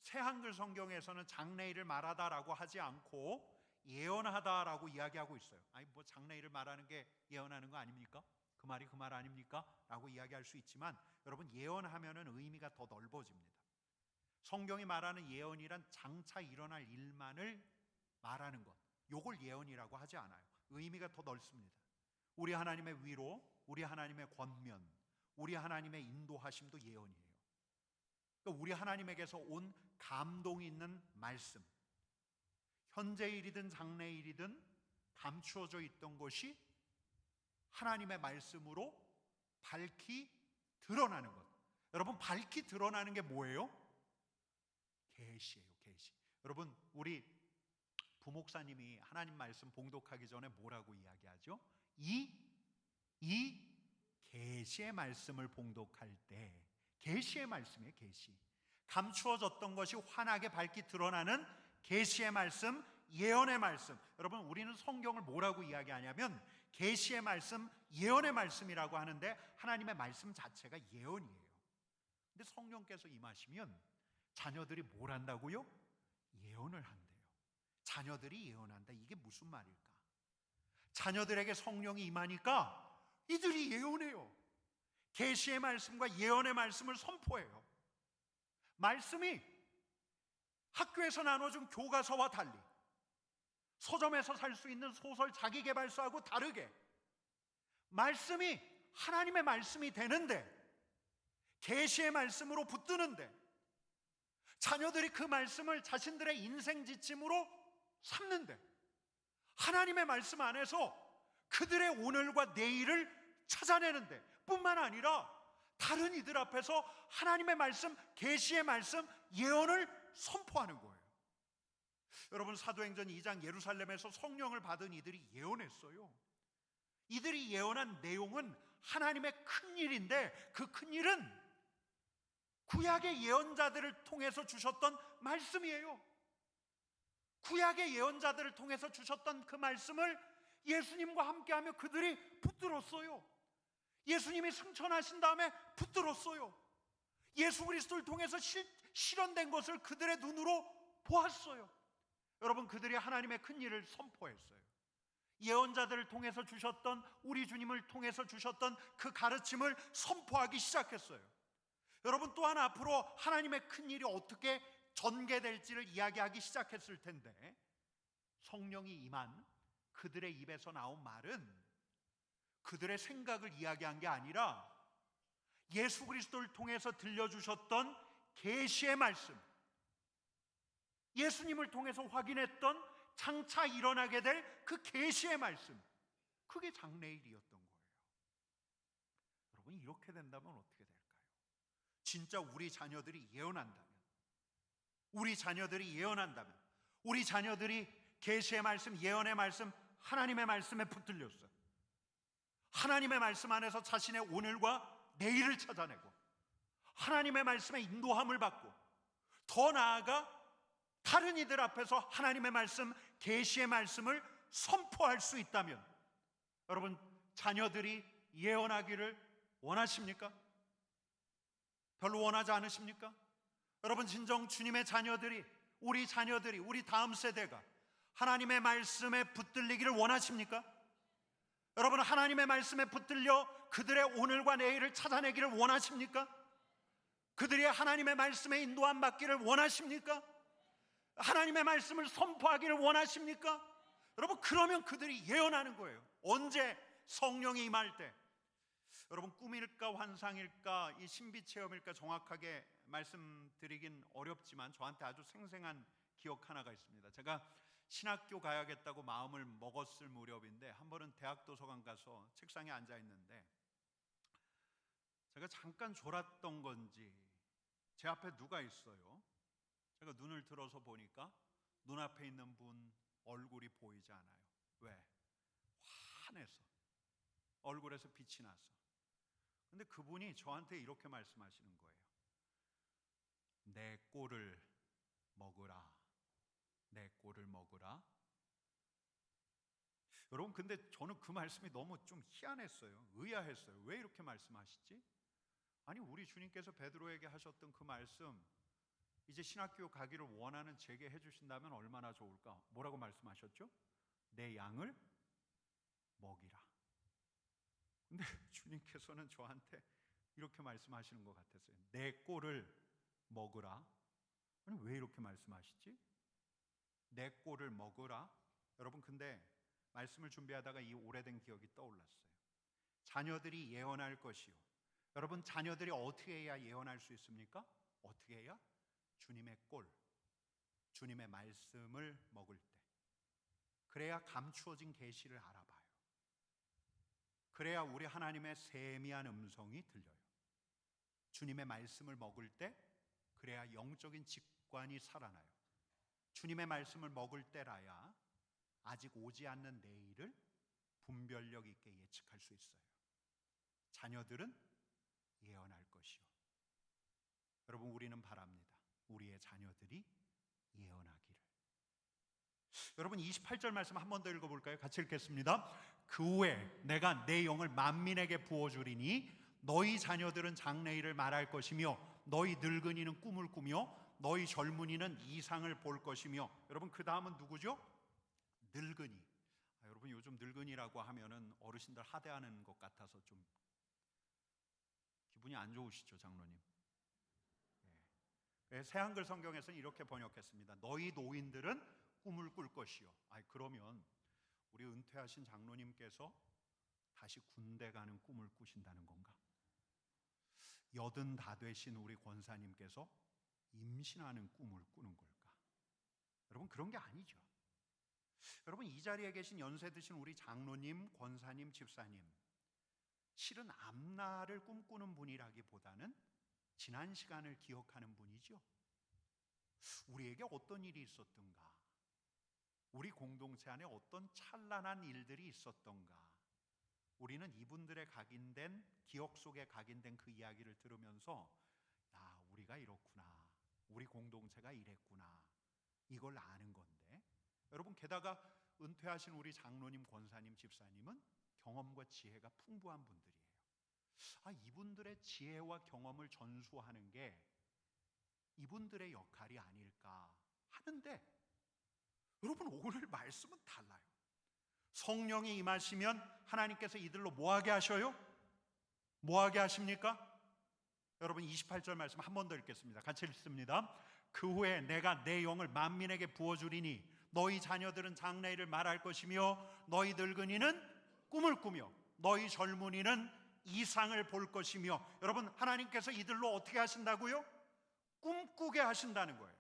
Speaker 4: 새한글 성경에서는 장래일을 말하다라고 하지 않고 예언하다라고 이야기하고 있어요. 아니, 뭐 장래일을 말하는 게 예언하는 거 아닙니까? 그 말이 그 말 아닙니까? 라고 이야기할 수 있지만 여러분, 예언하면은 의미가 더 넓어집니다. 성경이 말하는 예언이란 장차 일어날 일만을 말하는 것, 요걸 예언이라고 하지 않아요. 의미가 더 넓습니다. 우리 하나님의 위로, 우리 하나님의 권면, 우리 하나님의 인도하심도 예언이에요. 그러니까 우리 하나님에게서 온 감동이 있는 말씀, 현재 일이든 장래 일이든 감추어져 있던 것이 하나님의 말씀으로 밝히 드러나는 것. 여러분, 밝히 드러나는 게 뭐예요? 계시예요, 계시. 여러분, 우리 부목사님이 하나님 말씀 봉독하기 전에 뭐라고 이야기하죠? 이 계시의 말씀을 봉독할 때, 계시의 말씀이에요, 계시. 감추어졌던 것이 환하게 밝히 드러나는 계시의 말씀, 예언의 말씀. 여러분, 우리는 성경을 뭐라고 이야기하냐면 계시의 말씀, 예언의 말씀이라고 하는데 하나님의 말씀 자체가 예언이에요. 근데 성령께서 임하시면 자녀들이 뭘 한다고요? 예언을 한대요. 자녀들이 예언한다. 이게 무슨 말일까? 자녀들에게 성령이 임하니까 이들이 예언해요. 계시의 말씀과 예언의 말씀을 선포해요. 말씀이 학교에서 나눠준 교과서와 달리, 서점에서 살 수 있는 소설 자기계발서하고 다르게 말씀이 하나님의 말씀이 되는데, 계시의 말씀으로 붙드는데 자녀들이 그 말씀을 자신들의 인생 지침으로 삼는데 하나님의 말씀 안에서 그들의 오늘과 내일을 찾아내는데 뿐만 아니라 다른 이들 앞에서 하나님의 말씀, 계시의 말씀, 예언을 선포하는 거예요. 여러분, 사도행전 2장 예루살렘에서 성령을 받은 이들이 예언했어요. 이들이 예언한 내용은 하나님의 큰 일인데 그 큰 일은 구약의 예언자들을 통해서 주셨던 말씀이에요. 구약의 예언자들을 통해서 주셨던 그 말씀을 예수님과 함께하며 그들이 붙들었어요. 예수님이 승천하신 다음에 붙들었어요. 예수 그리스도를 통해서 실현된 것을 그들의 눈으로 보았어요. 여러분, 그들이 하나님의 큰 일을 선포했어요. 예언자들을 통해서 주셨던, 우리 주님을 통해서 주셨던 그 가르침을 선포하기 시작했어요. 여러분, 또한 앞으로 하나님의 큰 일이 어떻게 전개될지를 이야기하기 시작했을 텐데 성령이 임한 그들의 입에서 나온 말은 그들의 생각을 이야기한 게 아니라 예수 그리스도를 통해서 들려주셨던 계시의 말씀, 예수님을 통해서 확인했던 장차 일어나게 될 그 계시의 말씀, 그게 장래일이었던 거예요. 여러분, 이렇게 된다면 어떻게 될까요? 진짜 우리 자녀들이 예언한다면, 우리 자녀들이 예언한다면, 우리 자녀들이 계시의 말씀, 예언의 말씀, 하나님의 말씀에 붙들렸어요. 하나님의 말씀 안에서 자신의 오늘과 내일을 찾아내고 하나님의 말씀에 인도함을 받고 더 나아가 다른 이들 앞에서 하나님의 말씀, 계시의 말씀을 선포할 수 있다면, 여러분, 자녀들이 예언하기를 원하십니까? 별로 원하지 않으십니까? 여러분, 진정 주님의 자녀들이, 우리 자녀들이, 우리 다음 세대가 하나님의 말씀에 붙들리기를 원하십니까? 여러분, 하나님의 말씀에 붙들려 그들의 오늘과 내일을 찾아내기를 원하십니까? 그들이 하나님의 말씀에 인도함 받기를 원하십니까? 하나님의 말씀을 선포하기를 원하십니까? 여러분, 그러면 그들이 예언하는 거예요. 언제? 성령이 임할 때. 여러분, 꿈일까 환상일까 이 신비 체험일까 정확하게 말씀드리긴 어렵지만 저한테 아주 생생한 기억 하나가 있습니다. 제가 신학교 가야겠다고 마음을 먹었을 무렵인데 한 번은 대학 도서관 가서 책상에 앉아 있는데 제가 잠깐 졸았던 건지 제 앞에 누가 있어요. 제가 눈을 들어서 보니까 눈앞에 있는 분 얼굴이 보이지 않아요. 왜? 환해서, 얼굴에서 빛이 나서. 근데 그분이 저한테 이렇게 말씀하시는 거예요. 내 꼴을 먹으라. 내 꼴을 먹으라. 여러분, 근데 저는 그 말씀이 너무 좀 희한했어요. 의아했어요. 왜 이렇게 말씀하시지? 아니, 우리 주님께서 베드로에게 하셨던 그 말씀, 이제 신학교 가기를 원하는 제게 해주신다면 얼마나 좋을까? 뭐라고 말씀하셨죠? 내 양을 먹이라. 근데 주님께서는 저한테 이렇게 말씀하시는 것 같았어요. 내 꼴을 먹으라. 아니, 왜 이렇게 말씀하시지? 내 꼴을 먹으라. 여러분, 근데 말씀을 준비하다가 이 오래된 기억이 떠올랐어요. 자녀들이 예언할 것이요. 여러분, 자녀들이 어떻게 해야 예언할 수 있습니까? 어떻게 해야? 주님의 꼴, 주님의 말씀을 먹을 때. 그래야 감추어진 계시를 알아봐요. 그래야 우리 하나님의 세미한 음성이 들려요. 주님의 말씀을 먹을 때 그래야 영적인 직관이 살아나요. 주님의 말씀을 먹을 때라야 아직 오지 않는 내일을 분별력 있게 예측할 수 있어요. 자녀들은 예언할 것이요. 여러분, 우리는 바랍니다. 우리의 자녀들이 예언하기를. 여러분, 28절 말씀 한 번 더 읽어볼까요? 같이 읽겠습니다. 그 후에 내가 내 영을 만민에게 부어주리니 너희 자녀들은 장래일을 말할 것이며 너희 늙은이는 꿈을 꾸며 너희 젊은이는 이상을 볼 것이며. 여러분, 그 다음은 누구죠? 늙은이. 여러분, 요즘 늙은이라고 하면은 어르신들 하대하는 것 같아서 좀 기분이 안 좋으시죠, 장로님? 네. 새 한글 성경에서는 이렇게 번역했습니다. 너희 노인들은 꿈을 꿀 것이요. 그러면 우리 은퇴하신 장로님께서 다시 군대 가는 꿈을 꾸신다는 건가? 80 다 되신 우리 권사님께서 임신하는 꿈을 꾸는 걸까? 여러분, 그런 게 아니죠. 여러분, 이 자리에 계신 연세 드신 우리 장로님, 권사님, 집사님, 실은 앞날을 꿈꾸는 분이라기보다는 지난 시간을 기억하는 분이죠. 우리에게 어떤 일이 있었던가, 우리 공동체 안에 어떤 찬란한 일들이 있었던가, 우리는 이분들의 각인된 기억 속에 각인된 그 이야기를 들으면서 우리가 이렇구나, 우리 공동체가 이랬구나, 이걸 아는 건데, 여러분, 게다가 은퇴하신 우리 장로님, 권사님, 집사님은 경험과 지혜가 풍부한 분들이에요. 이분들의 지혜와 경험을 전수하는 게 이분들의 역할이 아닐까 하는데, 여러분, 오늘 말씀은 달라요. 성령이 임하시면 하나님께서 이들로 뭐하게 하셔요? 뭐하게 하십니까? 여러분, 28절 말씀 한 번 더 읽겠습니다. 같이 읽습니다. 그 후에 내가 내 영을 만민에게 부어주리니 너희 자녀들은 장래일을 말할 것이며 너희 늙은이는 꿈을 꾸며 너희 젊은이는 이상을 볼 것이며. 여러분, 하나님께서 이들로 어떻게 하신다고요? 꿈꾸게 하신다는 거예요.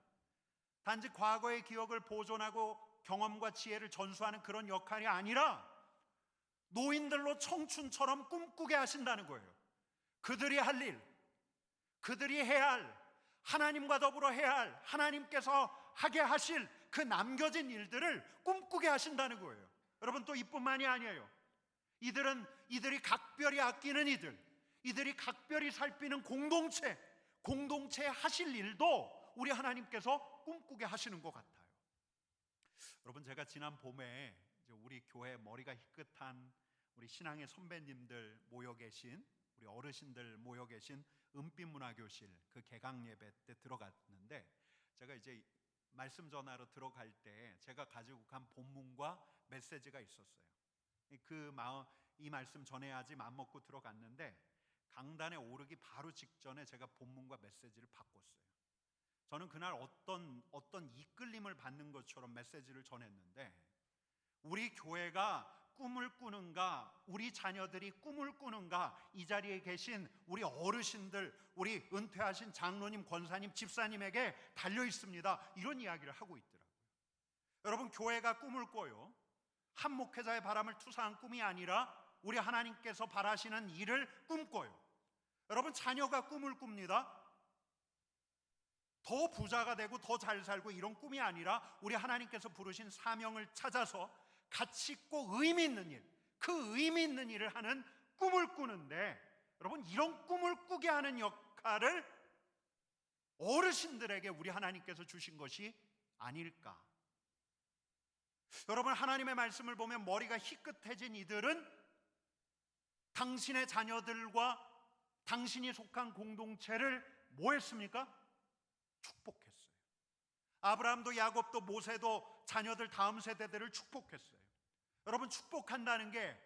Speaker 4: 단지 과거의 기억을 보존하고 경험과 지혜를 전수하는 그런 역할이 아니라 노인들로 청춘처럼 꿈꾸게 하신다는 거예요. 그들이 할 일, 그들이 해야 할, 하나님과 더불어 해야 할, 하나님께서 하게 하실 그 남겨진 일들을 꿈꾸게 하신다는 거예요. 여러분, 또 이뿐만이 아니에요. 이들이 각별히 아끼는 이들이 각별히 살피는 공동체 하실 일도 우리 하나님께서 꿈꾸게 하시는 것 같아요. 여러분, 제가 지난 봄에 이제 우리 교회 머리가 희끗한 우리 신앙의 선배님들 모여 계신, 우리 어르신들 모여 계신 은빛문화교실 그 개강 예배 때 들어갔는데, 제가 이제 말씀 전하러 들어갈 때 제가 가지고 간 본문과 메시지가 있었어요. 이 말씀 전해야지 맘먹고 들어갔는데, 강단에 오르기 바로 직전에 제가 본문과 메시지를 바꿨어요. 저는 그날 어떤 이끌림을 받는 것처럼 메시지를 전했는데, 우리 교회가 꿈을 꾸는가, 우리 자녀들이 꿈을 꾸는가, 이 자리에 계신 우리 어르신들, 우리 은퇴하신 장로님, 권사님, 집사님에게 달려 있습니다. 이런 이야기를 하고 있더라고요. 여러분, 교회가 꿈을 꿔요. 한 목회자의 바람을 투사한 꿈이 아니라 우리 하나님께서 바라시는 일을 꿈꿔요. 여러분, 자녀가 꿈을 꿉니다. 더 부자가 되고 더 잘 살고 이런 꿈이 아니라 우리 하나님께서 부르신 사명을 찾아서 가치 있고 의미 있는 일, 그 의미 있는 일을 하는 꿈을 꾸는데, 여러분, 이런 꿈을 꾸게 하는 역할을 어르신들에게 우리 하나님께서 주신 것이 아닐까. 여러분, 하나님의 말씀을 보면 머리가 희끗해진 이들은 당신의 자녀들과 당신이 속한 공동체를 뭐 했습니까? 축복했어요. 아브라함도 야곱도 모세도 자녀들 다음 세대들을 축복했어요. 여러분, 축복한다는 게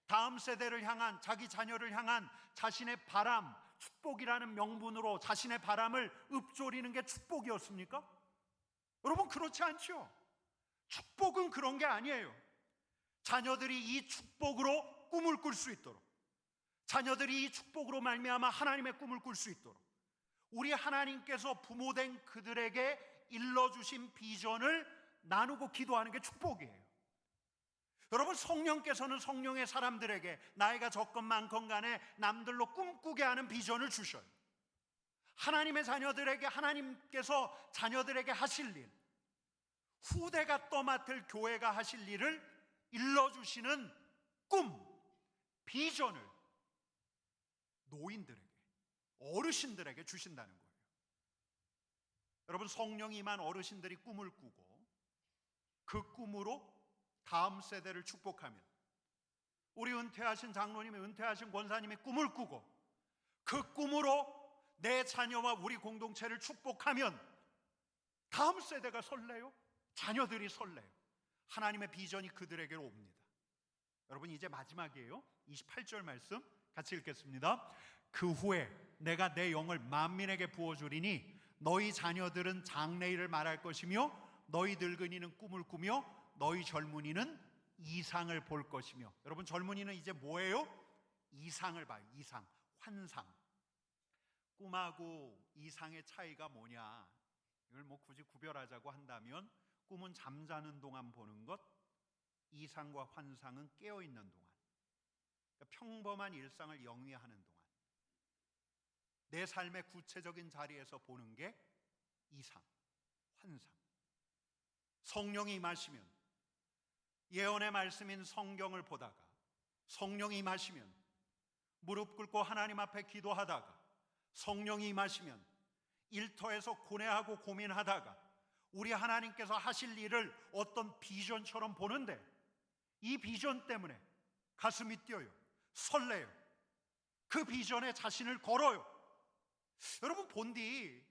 Speaker 4: 다음 세대를 향한, 자기 자녀를 향한 자신의 바람, 축복이라는 명분으로 자신의 바람을 읊조리는 게 축복이었습니까? 여러분, 그렇지 않죠. 축복은 그런 게 아니에요. 자녀들이 이 축복으로 꿈을 꿀 수 있도록, 자녀들이 이 축복으로 말미암아 하나님의 꿈을 꿀 수 있도록 우리 하나님께서 부모된 그들에게 일러주신 비전을 나누고 기도하는 게 축복이에요. 여러분, 성령께서는 성령의 사람들에게 나이가 적건 많건 간에 남들로 꿈꾸게 하는 비전을 주셔요. 하나님의 자녀들에게 하나님께서 자녀들에게 하실 일, 후대가 떠맡을 교회가 하실 일을 일러주시는 꿈, 비전을 노인들에게, 어르신들에게 주신다는 거예요. 여러분, 성령이 임한 어르신들이 꿈을 꾸고 그 꿈으로 다음 세대를 축복하면, 우리 은퇴하신 장로님이, 은퇴하신 권사님이 꿈을 꾸고 그 꿈으로 내 자녀와 우리 공동체를 축복하면 다음 세대가 설레요. 자녀들이 설레요. 하나님의 비전이 그들에게로 옵니다. 여러분, 이제 마지막이에요. 28절 말씀 같이 읽겠습니다. 그 후에 내가 내 영을 만민에게 부어주리니 너희 자녀들은 장래일을 말할 것이며 너희 늙은이는 꿈을 꾸며 너희 젊은이는 이상을 볼 것이며. 여러분, 젊은이는 이제 뭐예요? 이상을 봐요. 이상, 환상. 꿈하고 이상의 차이가 뭐냐, 이걸 뭐 굳이 구별하자고 한다면, 꿈은 잠자는 동안 보는 것, 이상과 환상은 깨어있는 동안, 그러니까 평범한 일상을 영위하는 동안, 내 삶의 구체적인 자리에서 보는 게 이상, 환상. 성령이 임하시면, 예언의 말씀인 성경을 보다가, 성령이 임하시면 무릎 꿇고 하나님 앞에 기도하다가, 성령이 임하시면 일터에서 고뇌하고 고민하다가 우리 하나님께서 하실 일을 어떤 비전처럼 보는데, 이 비전 때문에 가슴이 뛰어요. 설레요. 그 비전에 자신을 걸어요. 여러분, 본디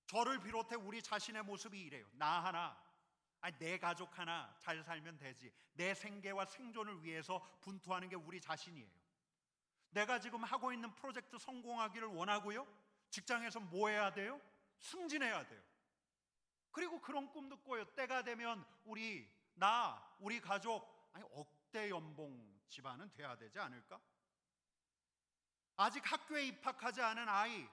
Speaker 4: 저를 비롯해 우리 자신의 모습이 이래요. 나 하나, 내 가족 하나 잘 살면 되지. 내 생계와 생존을 위해서 분투하는 게 우리 자신이에요. 내가 지금 하고 있는 프로젝트 성공하기를 원하고요. 직장에서 뭐 해야 돼요? 승진해야 돼요. 그리고 그런 꿈도 꿔요. 때가 되면 우리 가족, 억대 연봉 집안은 돼야 되지 않을까? 아직 학교에 입학하지 않은 아이,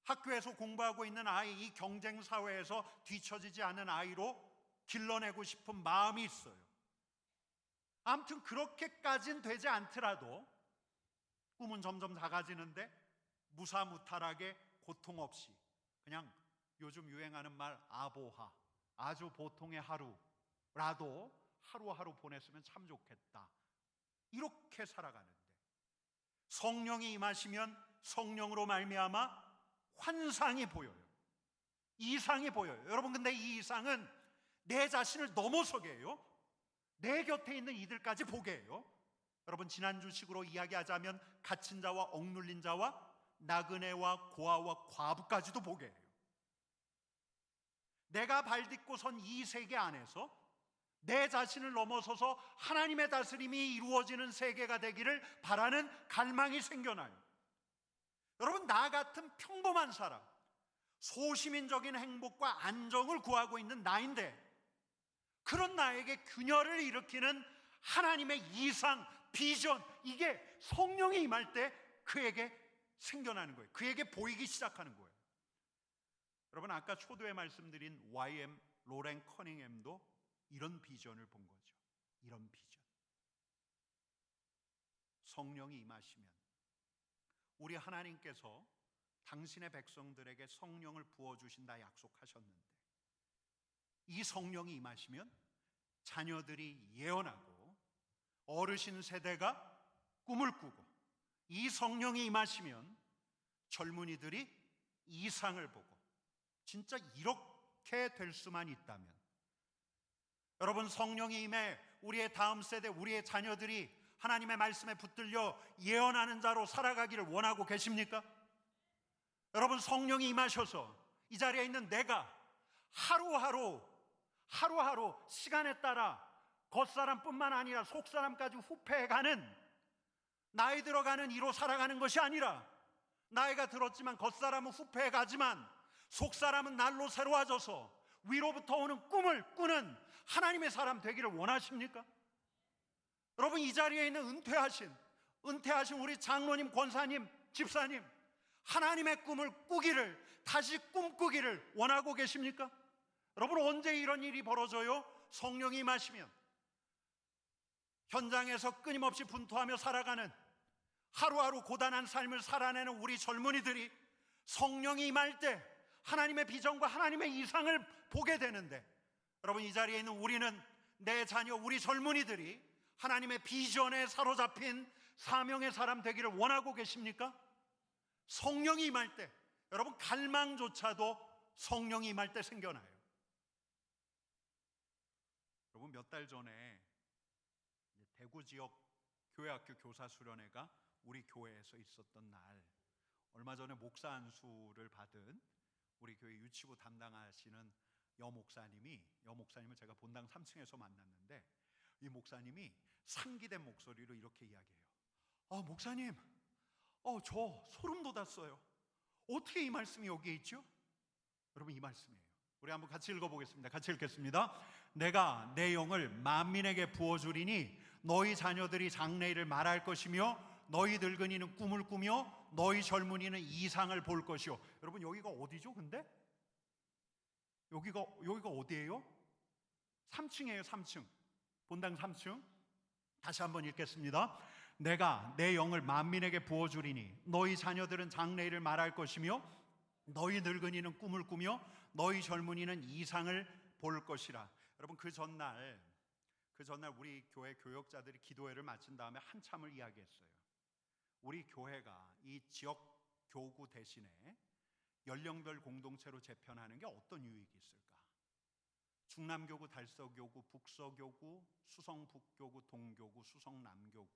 Speaker 4: 학교에서 공부하고 있는 아이, 이 경쟁 사회에서 뒤처지지 않은 아이로 길러내고 싶은 마음이 있어요. 아무튼 그렇게까진 되지 않더라도 꿈은 점점 작아지는데 무사무탈하게 고통 없이, 그냥 요즘 유행하는 말 아보하, 아주 보통의 하루라도 하루하루 보냈으면 참 좋겠다, 이렇게 살아가는데, 성령이 임하시면 성령으로 말미암아 환상이 보여요. 이상이 보여요. 여러분, 근데 이 이상은 내 자신을 넘어서게 해요. 내 곁에 있는 이들까지 보게 해요. 여러분, 지난주식으로 이야기하자면 갇힌 자와 억눌린 자와 나그네와 고아와 과부까지도 보게 해요. 내가 발딛고 선 이 세계 안에서 내 자신을 넘어서서 하나님의 다스림이 이루어지는 세계가 되기를 바라는 갈망이 생겨나요. 여러분, 나 같은 평범한 사람, 소시민적인 행복과 안정을 구하고 있는 나인데, 그런 나에게 균열을 일으키는 하나님의 이상, 비전, 이게 성령이 임할 때 그에게 생겨나는 거예요. 그에게 보이기 시작하는 거예요. 여러분, 아까 초두에 말씀드린 YM 로렌 커닝햄도 이런 비전을 본 거죠. 이런 비전. 성령이 임하시면 우리 하나님께서 당신의 백성들에게 성령을 부어주신다 약속하셨는데, 이 성령이 임하시면 자녀들이 예언하고 어르신 세대가 꿈을 꾸고, 이 성령이 임하시면 젊은이들이 이상을 보고, 진짜 이렇게 될 수만 있다면, 여러분, 성령이 임해 우리의 다음 세대, 우리의 자녀들이 하나님의 말씀에 붙들려 예언하는 자로 살아가기를 원하고 계십니까? 여러분, 성령이 임하셔서 이 자리에 있는 내가 하루하루 시간에 따라 겉사람뿐만 아니라 속사람까지 후패해가는, 나이 들어가는 이로 살아가는 것이 아니라, 나이가 들었지만 겉사람은 후패해가지만 속사람은 날로 새로워져서 위로부터 오는 꿈을 꾸는 하나님의 사람 되기를 원하십니까? 여러분, 이 자리에 있는 은퇴하신 우리 장로님, 권사님, 집사님, 하나님의 꿈을 꾸기를, 다시 꿈꾸기를 원하고 계십니까? 여러분, 언제 이런 일이 벌어져요? 성령이 임하시면 현장에서 끊임없이 분투하며 살아가는, 하루하루 고단한 삶을 살아내는 우리 젊은이들이 성령이 임할 때 하나님의 비전과 하나님의 이상을 보게 되는데, 여러분, 이 자리에 있는 우리는, 내 자녀, 우리 젊은이들이 하나님의 비전에 사로잡힌 사명의 사람 되기를 원하고 계십니까? 성령이 임할 때, 여러분, 갈망조차도 성령이 임할 때 생겨나요. 여러분, 몇 달 전에 대구 지역 교회학교 교사 수련회가 우리 교회에서 있었던 날, 얼마 전에 목사 안수를 받은 우리 교회 유치부 담당하시는 여목사님을 제가 본당 3층에서 만났는데, 이 목사님이 상기된 목소리로 이렇게 이야기해요. 목사님, 저 소름 돋았어요. 어떻게 이 말씀이 여기에 있죠? 여러분, 이 말씀이에요. 우리 한번 같이 읽어보겠습니다. 같이 읽겠습니다. 내가 내 영을 만민에게 부어주리니 너희 자녀들이 장래일을 말할 것이며 너희 늙은이는 꿈을 꾸며 너희 젊은이는 이상을 볼 것이요. 여러분, 여기가 어디죠? 근데 여기가 어디예요? 3층이에요. 3층. 본당 3층. 다시 한번 읽겠습니다. 내가 내 영을 만민에게 부어주리니 너희 자녀들은 장래일을 말할 것이며 너희 늙은이는 꿈을 꾸며 너희 젊은이는 이상을 볼 것이라. 여러분, 그 전날 우리 교회 교역자들이 기도회를 마친 다음에 한참을 이야기했어요. 우리 교회가 이 지역 교구 대신에 연령별 공동체로 재편하는 게 어떤 유익이 있을까? 중남교구, 달서교구, 북서교구, 수성북교구, 동교구, 수성남교구,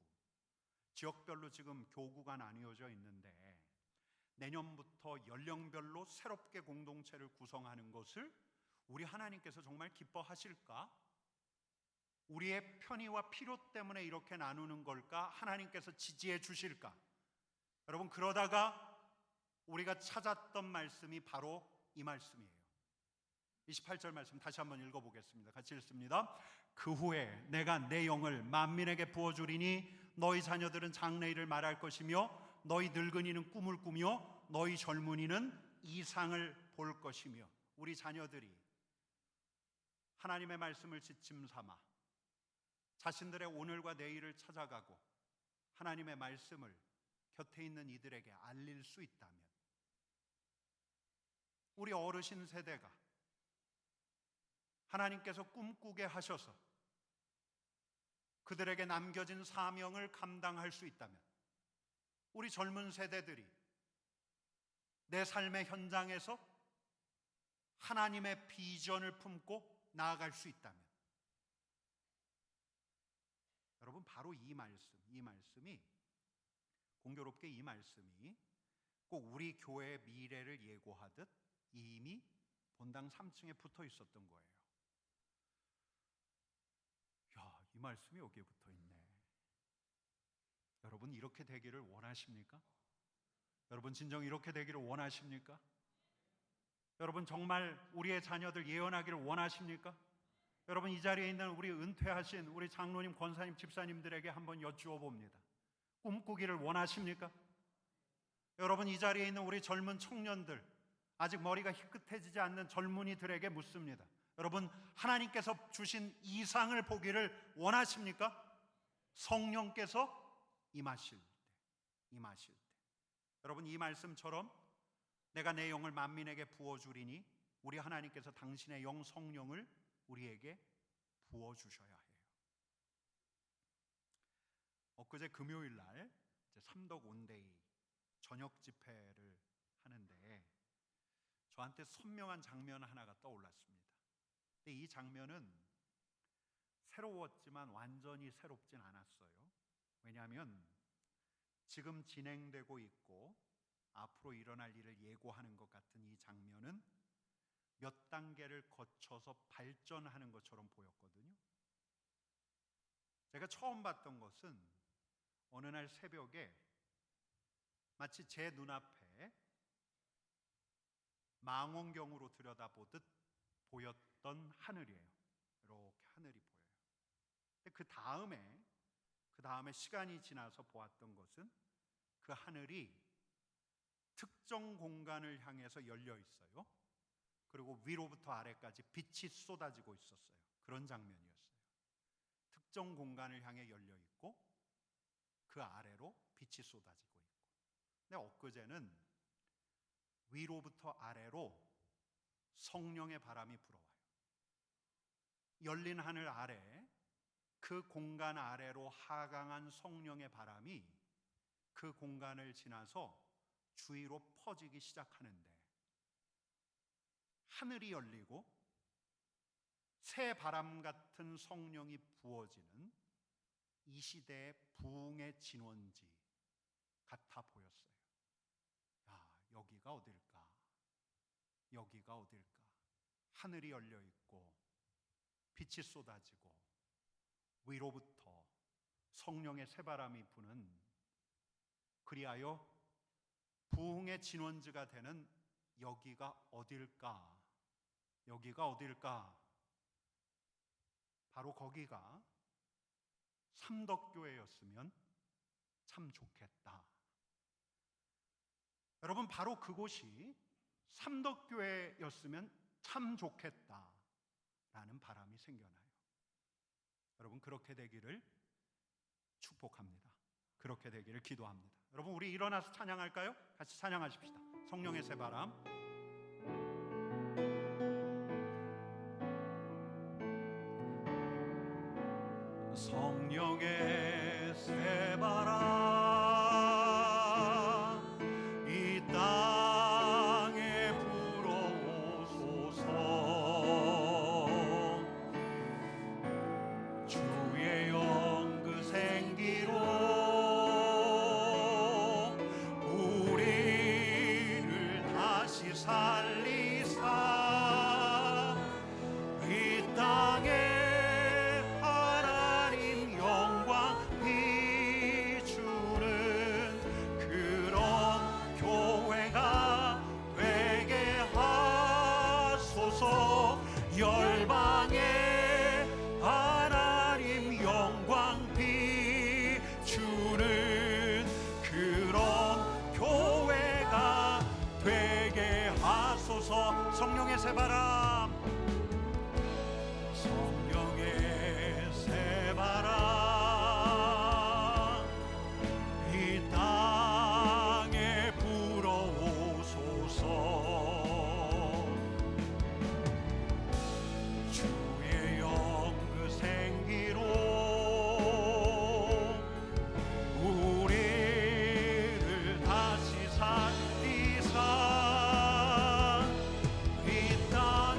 Speaker 4: 지역별로 지금 교구가 나뉘어져 있는데, 내년부터 연령별로 새롭게 공동체를 구성하는 것을 우리 하나님께서 정말 기뻐하실까? 우리의 편의와 필요 때문에 이렇게 나누는 걸까? 하나님께서 지지해 주실까? 여러분, 그러다가 우리가 찾았던 말씀이 바로 이 말씀이에요. 28절 말씀 다시 한번 읽어보겠습니다. 같이 읽습니다. 그 후에 내가 내 영을 만민에게 부어주리니 너희 자녀들은 장래일을 말할 것이며 너희 늙은이는 꿈을 꾸며 너희 젊은이는 이상을 볼 것이며. 우리 자녀들이 하나님의 말씀을 지침 삼아 자신들의 오늘과 내일을 찾아가고 하나님의 말씀을 곁에 있는 이들에게 알릴 수 있다면, 우리 어르신 세대가 하나님께서 꿈꾸게 하셔서 그들에게 남겨진 사명을 감당할 수 있다면, 우리 젊은 세대들이 내 삶의 현장에서 하나님의 비전을 품고 나아갈 수 있다면, 여러분, 바로 이 말씀이 공교롭게 이 말씀이 꼭 우리 교회의 미래를 예고하듯 이미 본당 3층에 붙어 있었던 거예요. 이 말씀이 여기에 붙어 있네. 여러분, 이렇게 되기를 원하십니까? 여러분 진정 이렇게 되기를 원하십니까? 여러분 정말 우리의 자녀들 예언하기를 원하십니까? 여러분 이 자리에 있는 우리 은퇴하신 우리 장로님, 권사님, 집사님들에게 한번 여쭈어 봅니다. 꿈꾸기를 원하십니까? 여러분 이 자리에 있는 우리 젊은 청년들, 아직 머리가 희끗해지지 않는 젊은이들에게 묻습니다. 여러분 하나님께서 주신 이상을 보기를 원하십니까? 성령께서 임하실 때. 여러분 이 말씀처럼 내가 내 영을 만민에게 부어주리니 우리 하나님께서 당신의 영 성령을 우리에게 부어주셔야 해요. 엊그제 금요일 날 삼덕 온데이 저녁 집회를 하는데 저한테 선명한 장면 하나가 떠올랐습니다. 근데 이 장면은 새로웠지만 완전히 새롭진 않았어요. 왜냐하면 지금 진행되고 있고 앞으로 일어날 일을 예고하는 것 같은 이 장면은 몇 단계를 거쳐서 발전하는 것처럼 보였거든요. 제가 처음 봤던 것은 어느 날 새벽에 마치 제 눈앞에 망원경으로 들여다보듯 보였던 하늘이에요. 이렇게 하늘이 보여요. 근데 그 다음에 시간이 지나서 보았던 것은 그 하늘이 특정 공간을 향해서 열려 있어요. 그리고 위로부터 아래까지 빛이 쏟아지고 있었어요. 그런 장면이었어요. 특정 공간을 향해 열려 있고 그 아래로 빛이 쏟아지고 있고. 근데 엊그제는 위로부터 아래로 성령의 바람이 불어와요. 열린 하늘 아래 그 공간 아래로 하강한 성령의 바람이 그 공간을 지나서 주위로 퍼지기 시작하는데 하늘이 열리고 새 바람 같은 성령이 부어지는 이 시대의 부흥의 진원지 같아 보였어요. 야, 여기가 어딜까? 여기가 어딜까? 하늘이 열려 있고 빛이 쏟아지고 위로부터 성령의 새바람이 부는, 그리하여 부흥의 진원지가 되는 여기가 어딜까? 여기가 어딜까? 바로 거기가 삼덕교회였으면 참 좋겠다. 여러분 바로 그곳이 삼덕교회였으면 참 좋겠다라는 바람이 생겨나요. 여러분 그렇게 되기를 축복합니다. 그렇게 되기를 기도합니다. 여러분 우리 일어나서 찬양할까요? 같이 찬양하십시다. 성령의 새바람. 성령의 새바람 이 땅에 불어오소서. 주의 영 그 생기로 우리를 다시 살리사 이 땅에 열방에 하나님 영광 비추는 그런 교회가 되게 하소서. 성령의 새바람, 성령의 새바람 이 땅에 불어오소서. 이 땅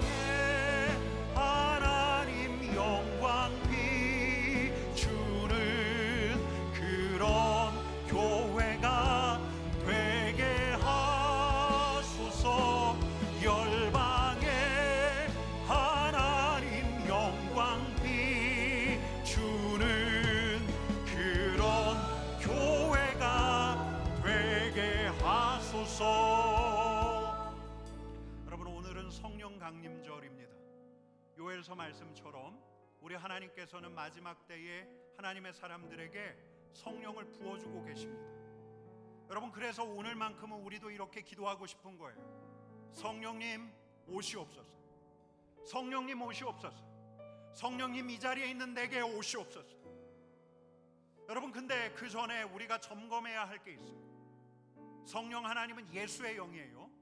Speaker 4: 강림절입니다. 요엘서 말씀처럼 우리 하나님께서는 마지막 때에 하나님의 사람들에게 성령을 부어주고 계십니다. 여러분, 그래서 오늘만큼은 우리도 이렇게 기도하고 싶은 거예요. 성령님 오시옵소서. 성령님 오시옵소서. 성령님 이 자리에 있는 내게 오시옵소서. 여러분, 근데 그 전에 우리가 점검해야 할 게 있어요. 성령 하나님은 예수의 영이에요.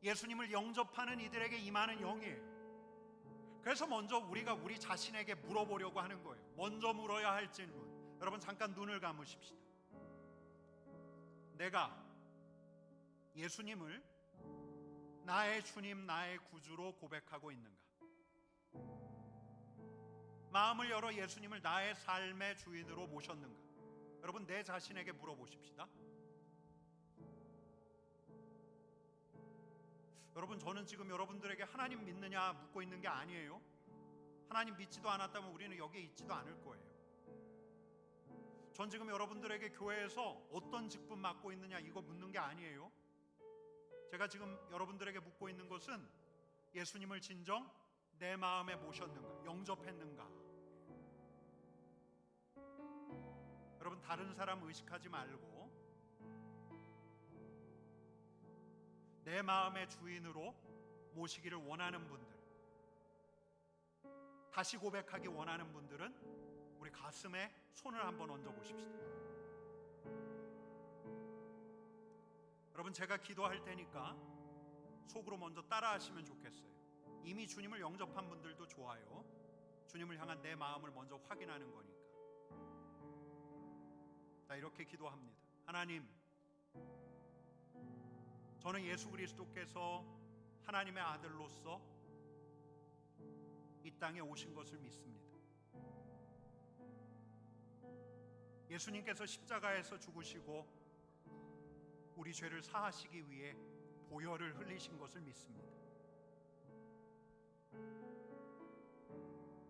Speaker 4: 예수님을 영접하는 이들에게 임하는 영이에요. 그래서 먼저 우리가 우리 자신에게 물어보려고 하는 거예요. 먼저 물어야 할 질문. 여러분, 잠깐 눈을 감으십시다. 내가 예수님을 나의 주님, 나의 구주로 고백하고 있는가? 마음을 열어 예수님을 나의 삶의 주인으로 모셨는가? 여러분, 내 자신에게 물어보십시다. 여러분, 저는 지금 여러분들에게 하나님 믿느냐 묻고 있는 게 아니에요. 하나님 믿지도 않았다면 우리는 여기에 있지도 않을 거예요. 전 지금 여러분들에게 교회에서 어떤 직분 맡고 있느냐 이거 묻는 게 아니에요. 제가 지금 여러분들에게 묻고 있는 것은 예수님을 진정 내 마음에 모셨는가, 영접했는가. 여러분, 다른 사람 의식하지 말고 내 마음의 주인으로 모시기를 원하는 분들, 다시 고백하기 원하는 분들은 우리 가슴에 손을 한번 얹어 보십시다. 여러분, 제가 기도할 테니까 속으로 먼저 따라 하시면 좋겠어요. 이미 주님을 영접한 분들도 좋아요. 주님을 향한 내 마음을 먼저 확인하는 거니까. 자, 이렇게 기도합니다. 하나님, 저는 예수 그리스도께서 하나님의 아들로서 이 땅에 오신 것을 믿습니다. 예수님께서 십자가에서 죽으시고 우리 죄를 사하시기 위해 보혈을 흘리신 것을 믿습니다.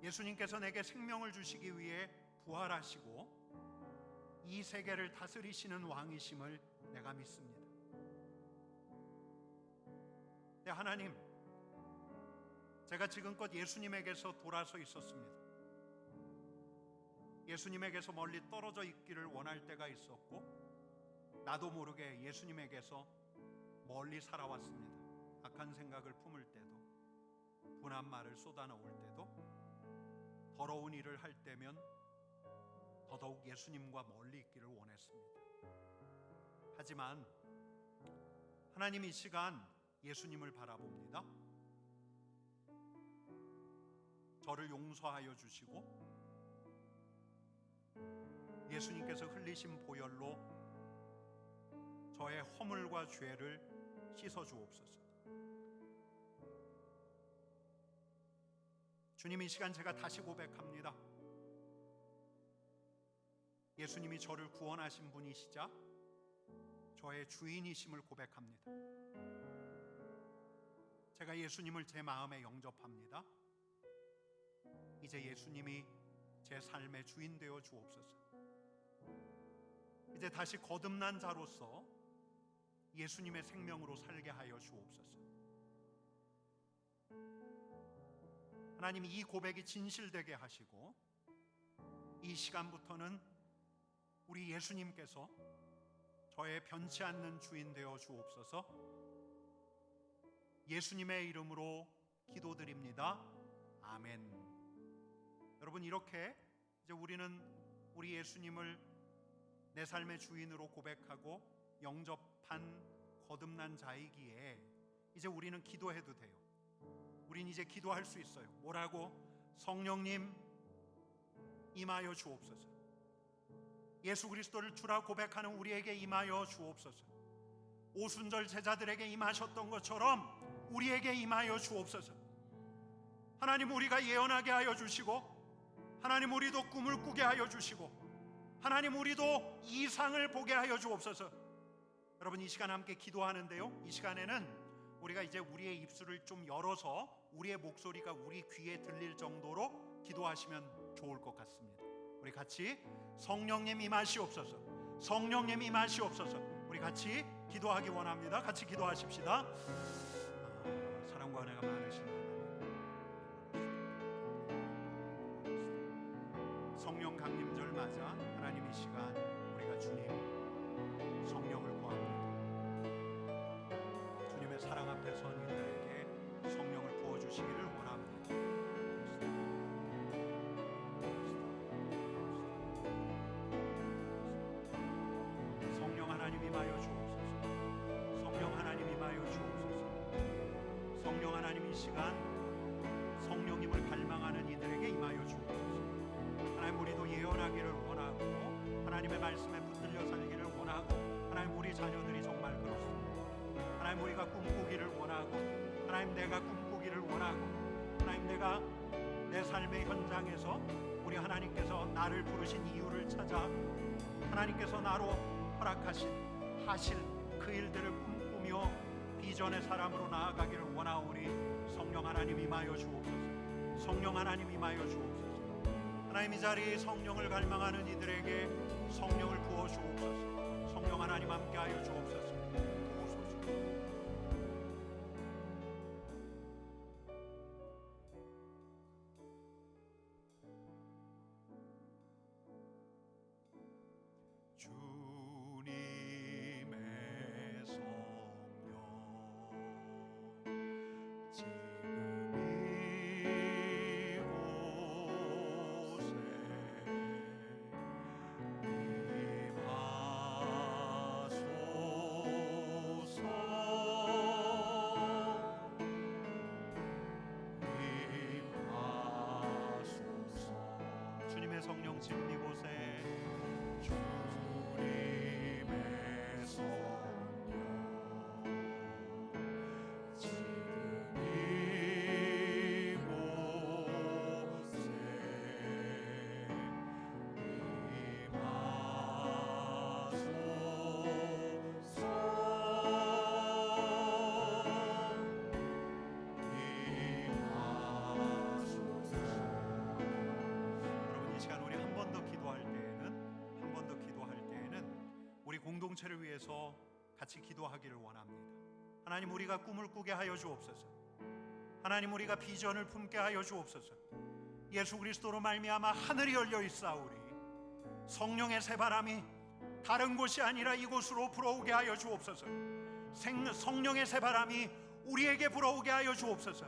Speaker 4: 예수님께서 내게 생명을 주시기 위해 부활하시고 이 세계를 다스리시는 왕이심을 내가 믿습니다. 네, 하나님, 제가 지금껏 예수님에게서 돌아서 있었습니다. 예수님에게서 멀리 떨어져 있기를 원할 때가 있었고, 나도 모르게 예수님에게서 멀리 살아왔습니다. 악한 생각을 품을 때도, 분한 말을 쏟아놓을 때도, 더러운 일을 할 때면 더더욱 예수님과 멀리 있기를 원했습니다. 하지만 하나님, 이 시간 예수님을 바라봅니다. 저를 용서하여 주시고 예수님께서 흘리신 보혈로 저의 허물과 죄를 씻어 주옵소서. 주님, 이 시간 제가 다시 고백합니다. 예수님이 저를 구원하신 분이시자 저의 주인이심을 고백합니다. 제가 예수님을 제 마음에 영접합니다. 이제 예수님이 제 삶의 주인 되어 주옵소서. 이제 다시 거듭난 자로서 예수님의 생명으로 살게 하여 주옵소서. 하나님, 이 고백이 진실되게 하시고 이 시간부터는 우리 예수님께서 저의 변치 않는 주인 되어 주옵소서. 예수님의 이름으로 기도드립니다. 아멘. 여러분, 이렇게 이제 우리는 우리 예수님을 내 삶의 주인으로 고백하고 영접한 거듭난 자이기에 이제 우리는 기도해도 돼요. 우린 이제 기도할 수 있어요. 뭐라고? 성령님 임하여 주옵소서. 예수 그리스도를 주라 고백하는 우리에게 임하여 주옵소서. 오순절 제자들에게 임하셨던 것처럼 우리에게 임하여 주옵소서. 하나님, 우리가 예언하게 하여 주시고, 하나님, 우리도 꿈을 꾸게 하여 주시고, 하나님, 우리도 이상을 보게 하여 주옵소서. 여러분, 이 시간 함께 기도하는데요, 이 시간에는 우리가 이제 우리의 입술을 좀 열어서 우리의 목소리가 우리 귀에 들릴 정도로 기도하시면 좋을 것 같습니다. 우리 같이 성령님 임하시옵소서, 성령님 임하시옵소서. 우리 같이 기도하기 원합니다. 같이 기도하십시다. 사랑과 은혜가 많으신 하나님, 성령 강림절 맞아 하나님 이 시간 우리가 주님 성령을 구합니다. 주님의 사랑 앞에 선 이들에게 성령을 부어주시기를 원합니다. 성령 하나님 임하여 주옵소서. 성령 하나님 임하여 주옵소서. 성령 하나님 이 시간 성령님을 갈망하는 이들에게 임하여 주옵소서. 하나님 우리도 예언하기를 원하고 하나님의 말씀에 붙들려 살기를 원하고 하나님 우리 자녀들이 정말 그렇습니다. 하나님 우리가 꿈꾸기를 원하고 하나님 내가 꿈꾸기를 원하고 하나님 내가 내 삶의 현장에서 우리 하나님께서 나를 부르신 이유를 찾아 하나님께서 나로 허락하신 하실 그 일들을 꿈꾸며 비전의 사람으로 나아가기를 원하오니 성령 하나님 임하여 주옵소서. 성령 하나님 임하여 주옵소서. 하나님 이 자리에 성령을 갈망하는 이들에게 성령을 부어 주옵소서. 성령 하나님 함께하여 주옵소서. 도우소서. 주님의 성령 지금 이곳에 임하소서. 주님의 성령 지금 이곳에 주님의 성령 지금 여러분 이 시간 우리 한 번 더 기도할 때에는 우리 공동체를 위해서 같이 기도하기를 원합니다. 하나님 우리가 꿈을 꾸게 하여 주옵소서. 하나님 우리가 비전을 품게 하여 주옵소서. 예수 그리스도로 말미암아 하늘이 열려 있사오니 성령의 새바람이 다른 곳이 아니라 이곳으로 불어오게 하여 주옵소서. 성령의 새바람이 우리에게 불어오게 하여 주옵소서.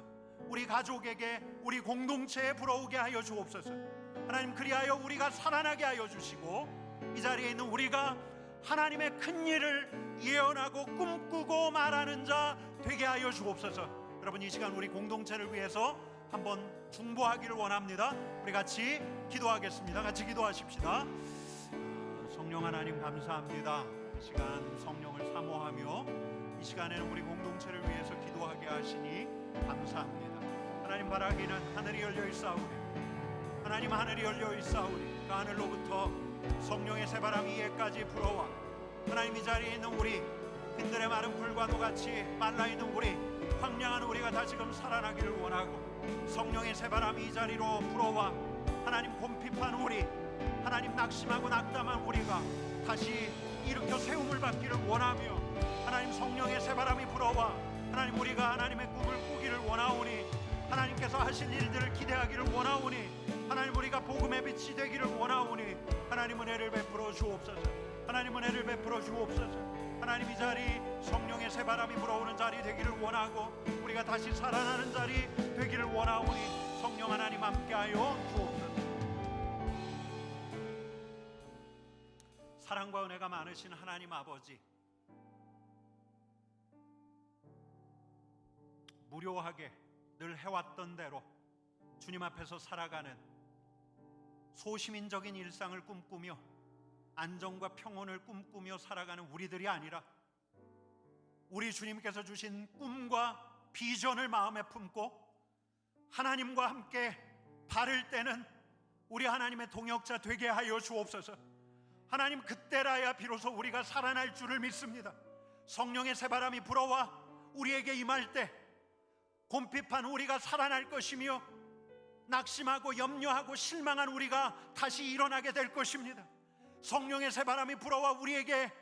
Speaker 4: 우리 가족에게 우리 공동체에 불어오게 하여 주옵소서. 하나님 그리하여 우리가 살아나게 하여 주시고 이 자리에 있는 우리가 하나님의 큰 일을 예언하고 꿈꾸고 말하는 자 되게 하여 주옵소서. 여러분 이 시간 우리 공동체를 위해서 한번 중보하기를 원합니다. 우리 같이 기도하겠습니다. 같이 기도하십시다. 성령 하나님 감사합니다. 이 시간 성령을 사모하며 이 시간에는 우리 공동체를 위해서 기도하게 하시니 감사합니다. 하나님 바라기는 하늘이 열려 있사오니 하나님 하늘이 열려 있사오니 그 하늘로부터 성령의 새바람이 이에까지 불어와 하나님 이 자리에 있는 우리 빈들의 마른 풀과도 같이 말라있는 우리 황량한 우리가 다시금 살아나기를 원하고 성령의 새바람이 이 자리로 불어와 하나님 곰핍한 우리 하나님 낙심하고 낙담한 우리가 다시 일으켜 세움을 받기를 원하며 하나님 성령의 새바람이 불어와 하나님 우리가 하나님의 꿈을 꾸기를 원하오니 하나님께서 하실 일들을 기대하기를 원하오니 하나님 우리가 복음의 빛이 되기를 원하오니 하나님 은혜를 베풀어 주옵소서. 하나님 은혜를 베풀어 주옵소서. 하나님 이 자리 성령의 새바람이 불어오는 자리 되기를 원하고 우리가 다시 살아나는 자리 되기를 원하오니 성령 하나님 함께하여 주옵소서. 사랑과 은혜가 많으신 하나님 아버지, 무료하게 늘 해왔던 대로 주님 앞에서 살아가는 소시민적인 일상을 꿈꾸며 안정과 평온을 꿈꾸며 살아가는 우리들이 아니라 우리 주님께서 주신 꿈과 비전을 마음에 품고 하나님과 함께 발을 떼는 우리 하나님의 동역자 되게 하여 주옵소서. 하나님 그때라야 비로소 우리가 살아날 줄을 믿습니다. 성령의 새바람이 불어와 우리에게 임할 때 곰핍한 우리가 살아날 것이며 낙심하고 염려하고 실망한 우리가 다시 일어나게 될 것입니다. 성령의 새바람이 불어와 우리에게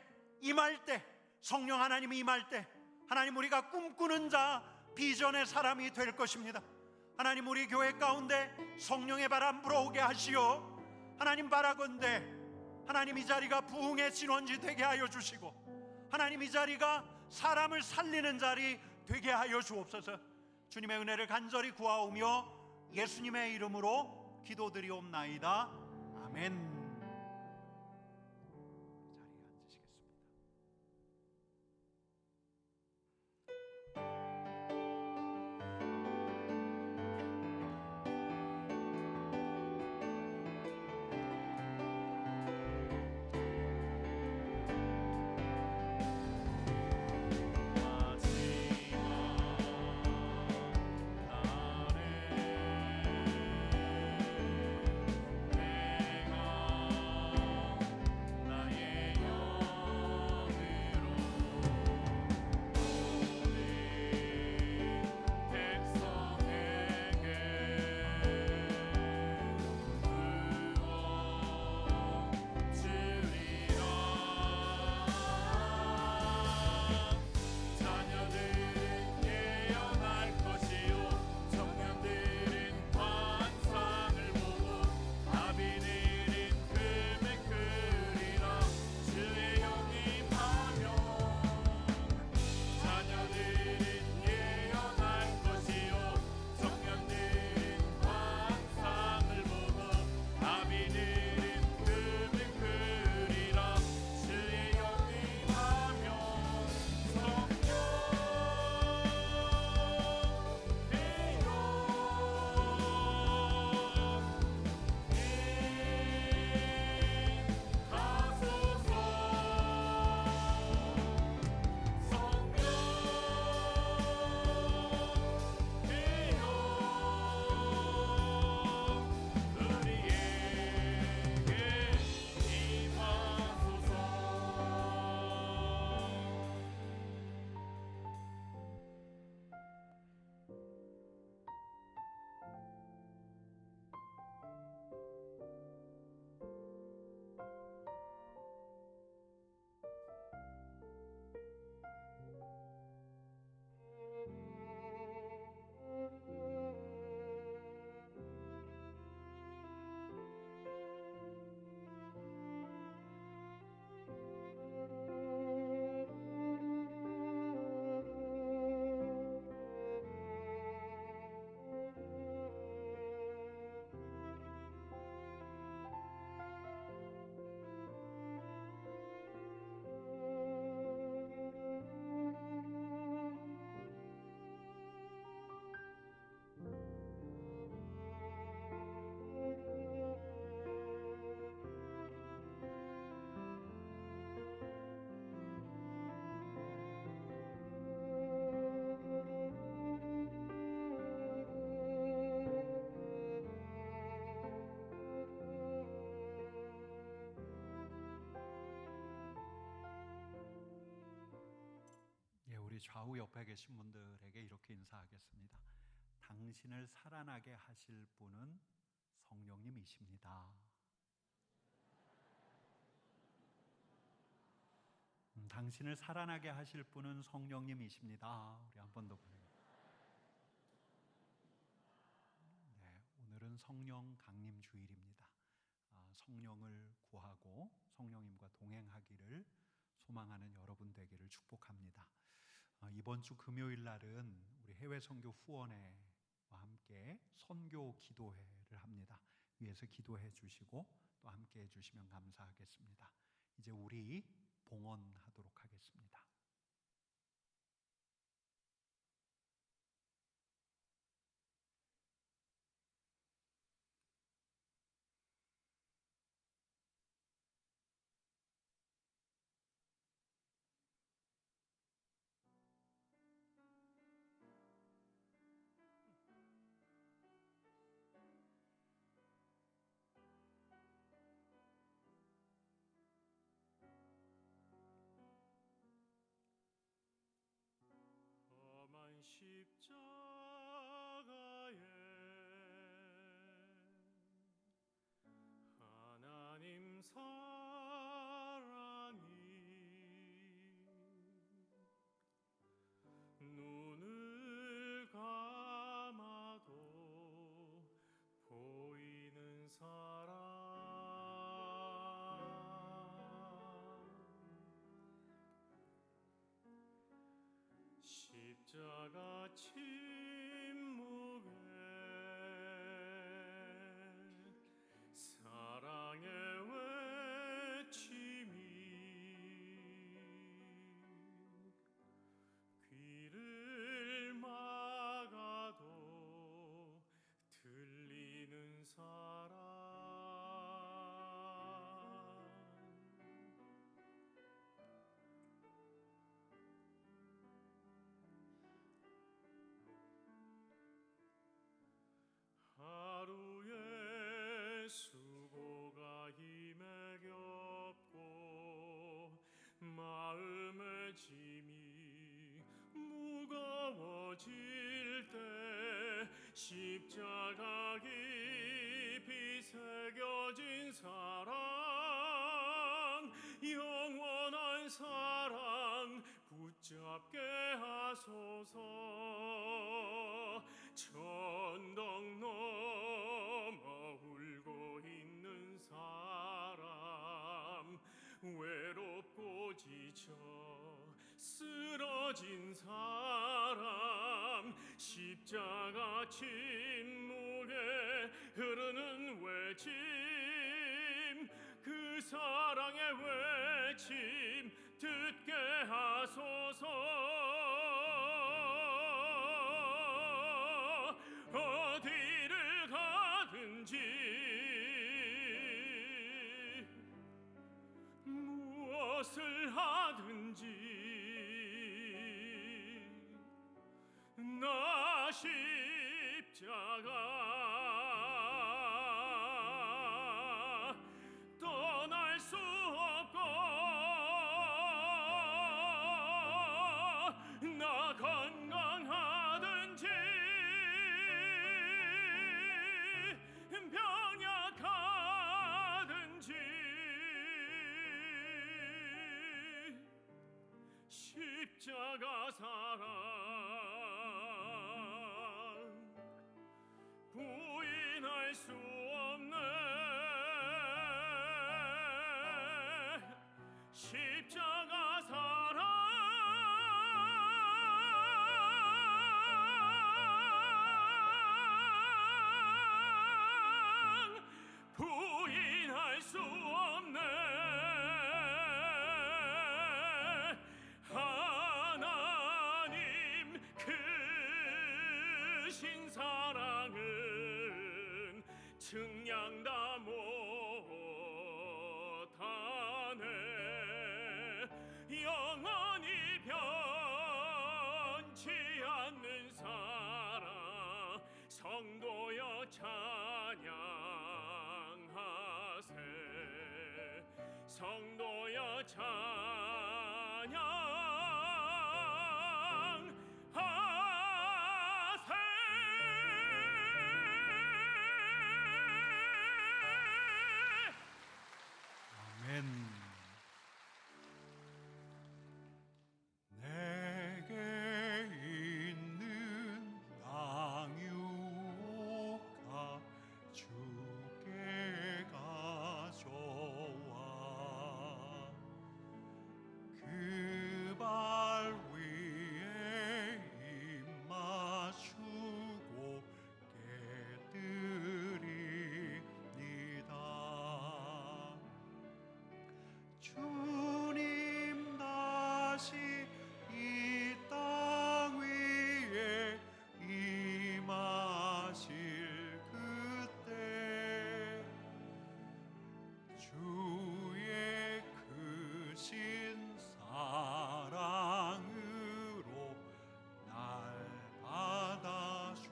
Speaker 4: 임할 때 성령 하나님이 임할 때 하나님 우리가 꿈꾸는 자 비전의 사람이 될 것입니다. 하나님 우리 교회 가운데 성령의 바람 불어오게 하시어 하나님 바라건대 하나님 이 자리가 부흥의 진원지 되게 하여 주시고 하나님 이 자리가 사람을 살리는 자리 되게 하여 주옵소서. 주님의 은혜를 간절히 구하오며 예수님의 이름으로 기도드리옵나이다. 아멘. 우리 좌우 옆에 계신 분들에게 이렇게 인사하겠습니다. 당신을 살아나게 하실 분은 성령님이십니다. 당신을 살아나게 하실 분은 성령님이십니다. 우리 한 번 더 보내요. 네, 오늘은 성령 강림 주일입니다. 성령을 구하고 성령님과 동행하기를 소망하는 여러분 되기를 축복합니다. 이번 주 금요일 날은 우리 해외 선교 후원회와 함께 선교 기도회를 합니다. 위에서 기도해 주시고 또 함께 해 주시면 감사하겠습니다. 이제 우리 봉헌하도록 하겠습니다.
Speaker 5: 험한 십자가에 하나님 사랑이 눈을 감아도 보이는 사랑 침묵에 사랑의 외침이 귀를 막아도 들리는 사랑 하루의 수고가 힘에 겹고 마음의 짐이 무거워질 때 십자가 깊이 새겨진 사랑 영원한 사랑 붙잡게 하소서 천덕 넘어 울고 있는 사람 외롭고 지쳐 쓰러진 사람 십자가 침묵에 흐르는 외침 그 사랑의 외침 듣게 하소서 어디를 가든지 무엇을 하든지 나 십자가 떠날 수 없고 나 건강하든지 병약하든지 십자가 사랑 부인할 수 없네 십자가 사랑 부인할 수 없네 하나님 크신 사랑은 측량 다 못하네 영원히 변치 않는 사랑 성도여 찬양하세 성도여 찬양하세
Speaker 4: 아멘. 내게 있는 양육아 주께 가져와 그 발 위에 입 맞추고 깨뜨리니다 주님 다시 이 땅 위에 임하실 그때 주의 크신 사랑으로 날 받아주소서.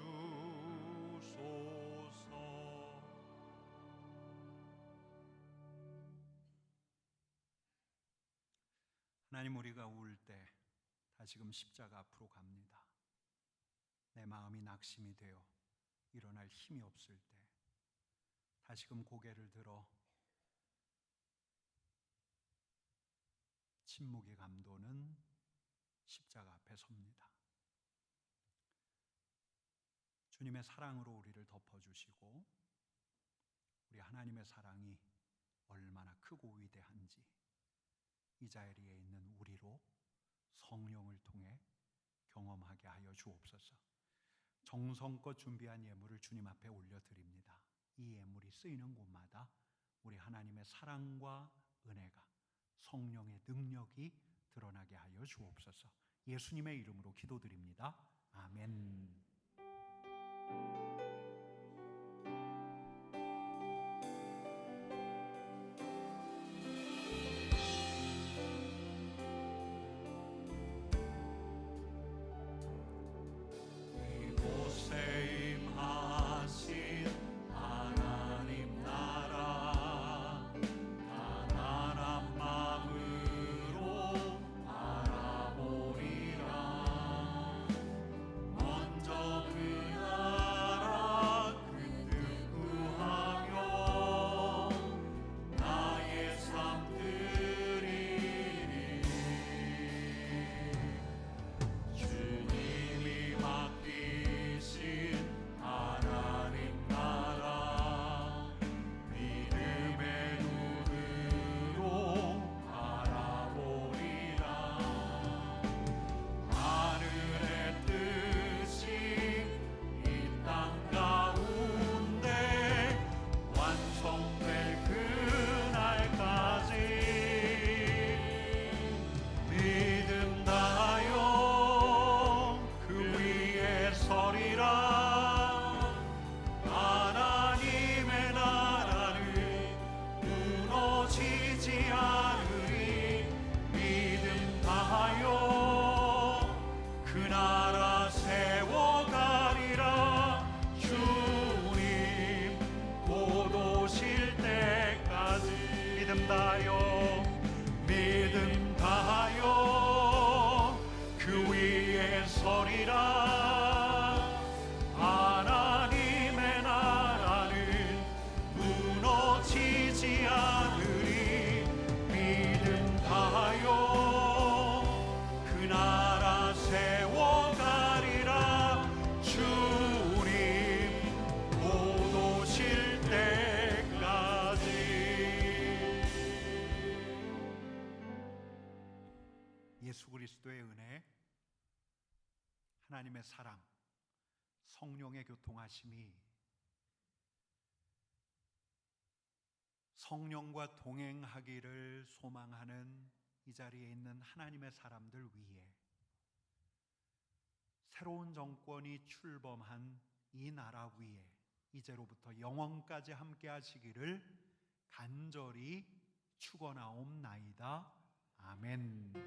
Speaker 4: 하나님, 우리가 울 때 다시금 십자가 앞으로 갑니다. 내 마음이 낙심이 되어 일어날 힘이 없을 때 다시금 고개를 들어 침묵이 감도는 십자가 앞에 섭니다. 주님의 사랑으로 우리를 덮어주시고 우리 하나님의 사랑이 얼마나 크고 위대한지 이 자리에 있는 우리로 성령을 통해 경험하게 하여 주옵소서. 정성껏 준비한 예물을 주님 앞에 올려드립니다. 이 예물이 쓰이는 곳마다 우리 하나님의 사랑과 은혜가, 성령의 능력이 드러나게 하여 주옵소서. 예수님의 이름으로 기도드립니다. 아멘. 이곳에 임하신 하나님 나라, 가난한 마음으로 바라보리라. 먼저 그 나라 그 뜻 구하며 나의 삶 드리리. 주님이 맡기신 하나님 나라, 믿음의 눈으로 바라보리라. 하늘의 뜻이 이 땅 가운데 완성될 그날까지 믿음 다하여 그 위에 서리라. 하나님의 나라는 무너지지 않으리. 믿음 다하여 그 나라 세워가리라. 주님 곧 오실 때까지 믿음 다하여, 믿음 다하여 그 위에 서리라. 하나님의 나라는 무너지지 않으리. 믿음 다하여 그 나라 세워가리라. 주님 곧 오실 때까지. 예수 그리스도의 은혜, 하나님의 사랑, 성령의 교통하심이 성령과 동행하기를 소망하는 이 자리에 있는 하나님의 사람들 위에, 새로운 정권이 출범한 이 나라 위에 이제로부터 영원까지 함께 하시기를 간절히 축원하옵나이다. 아멘.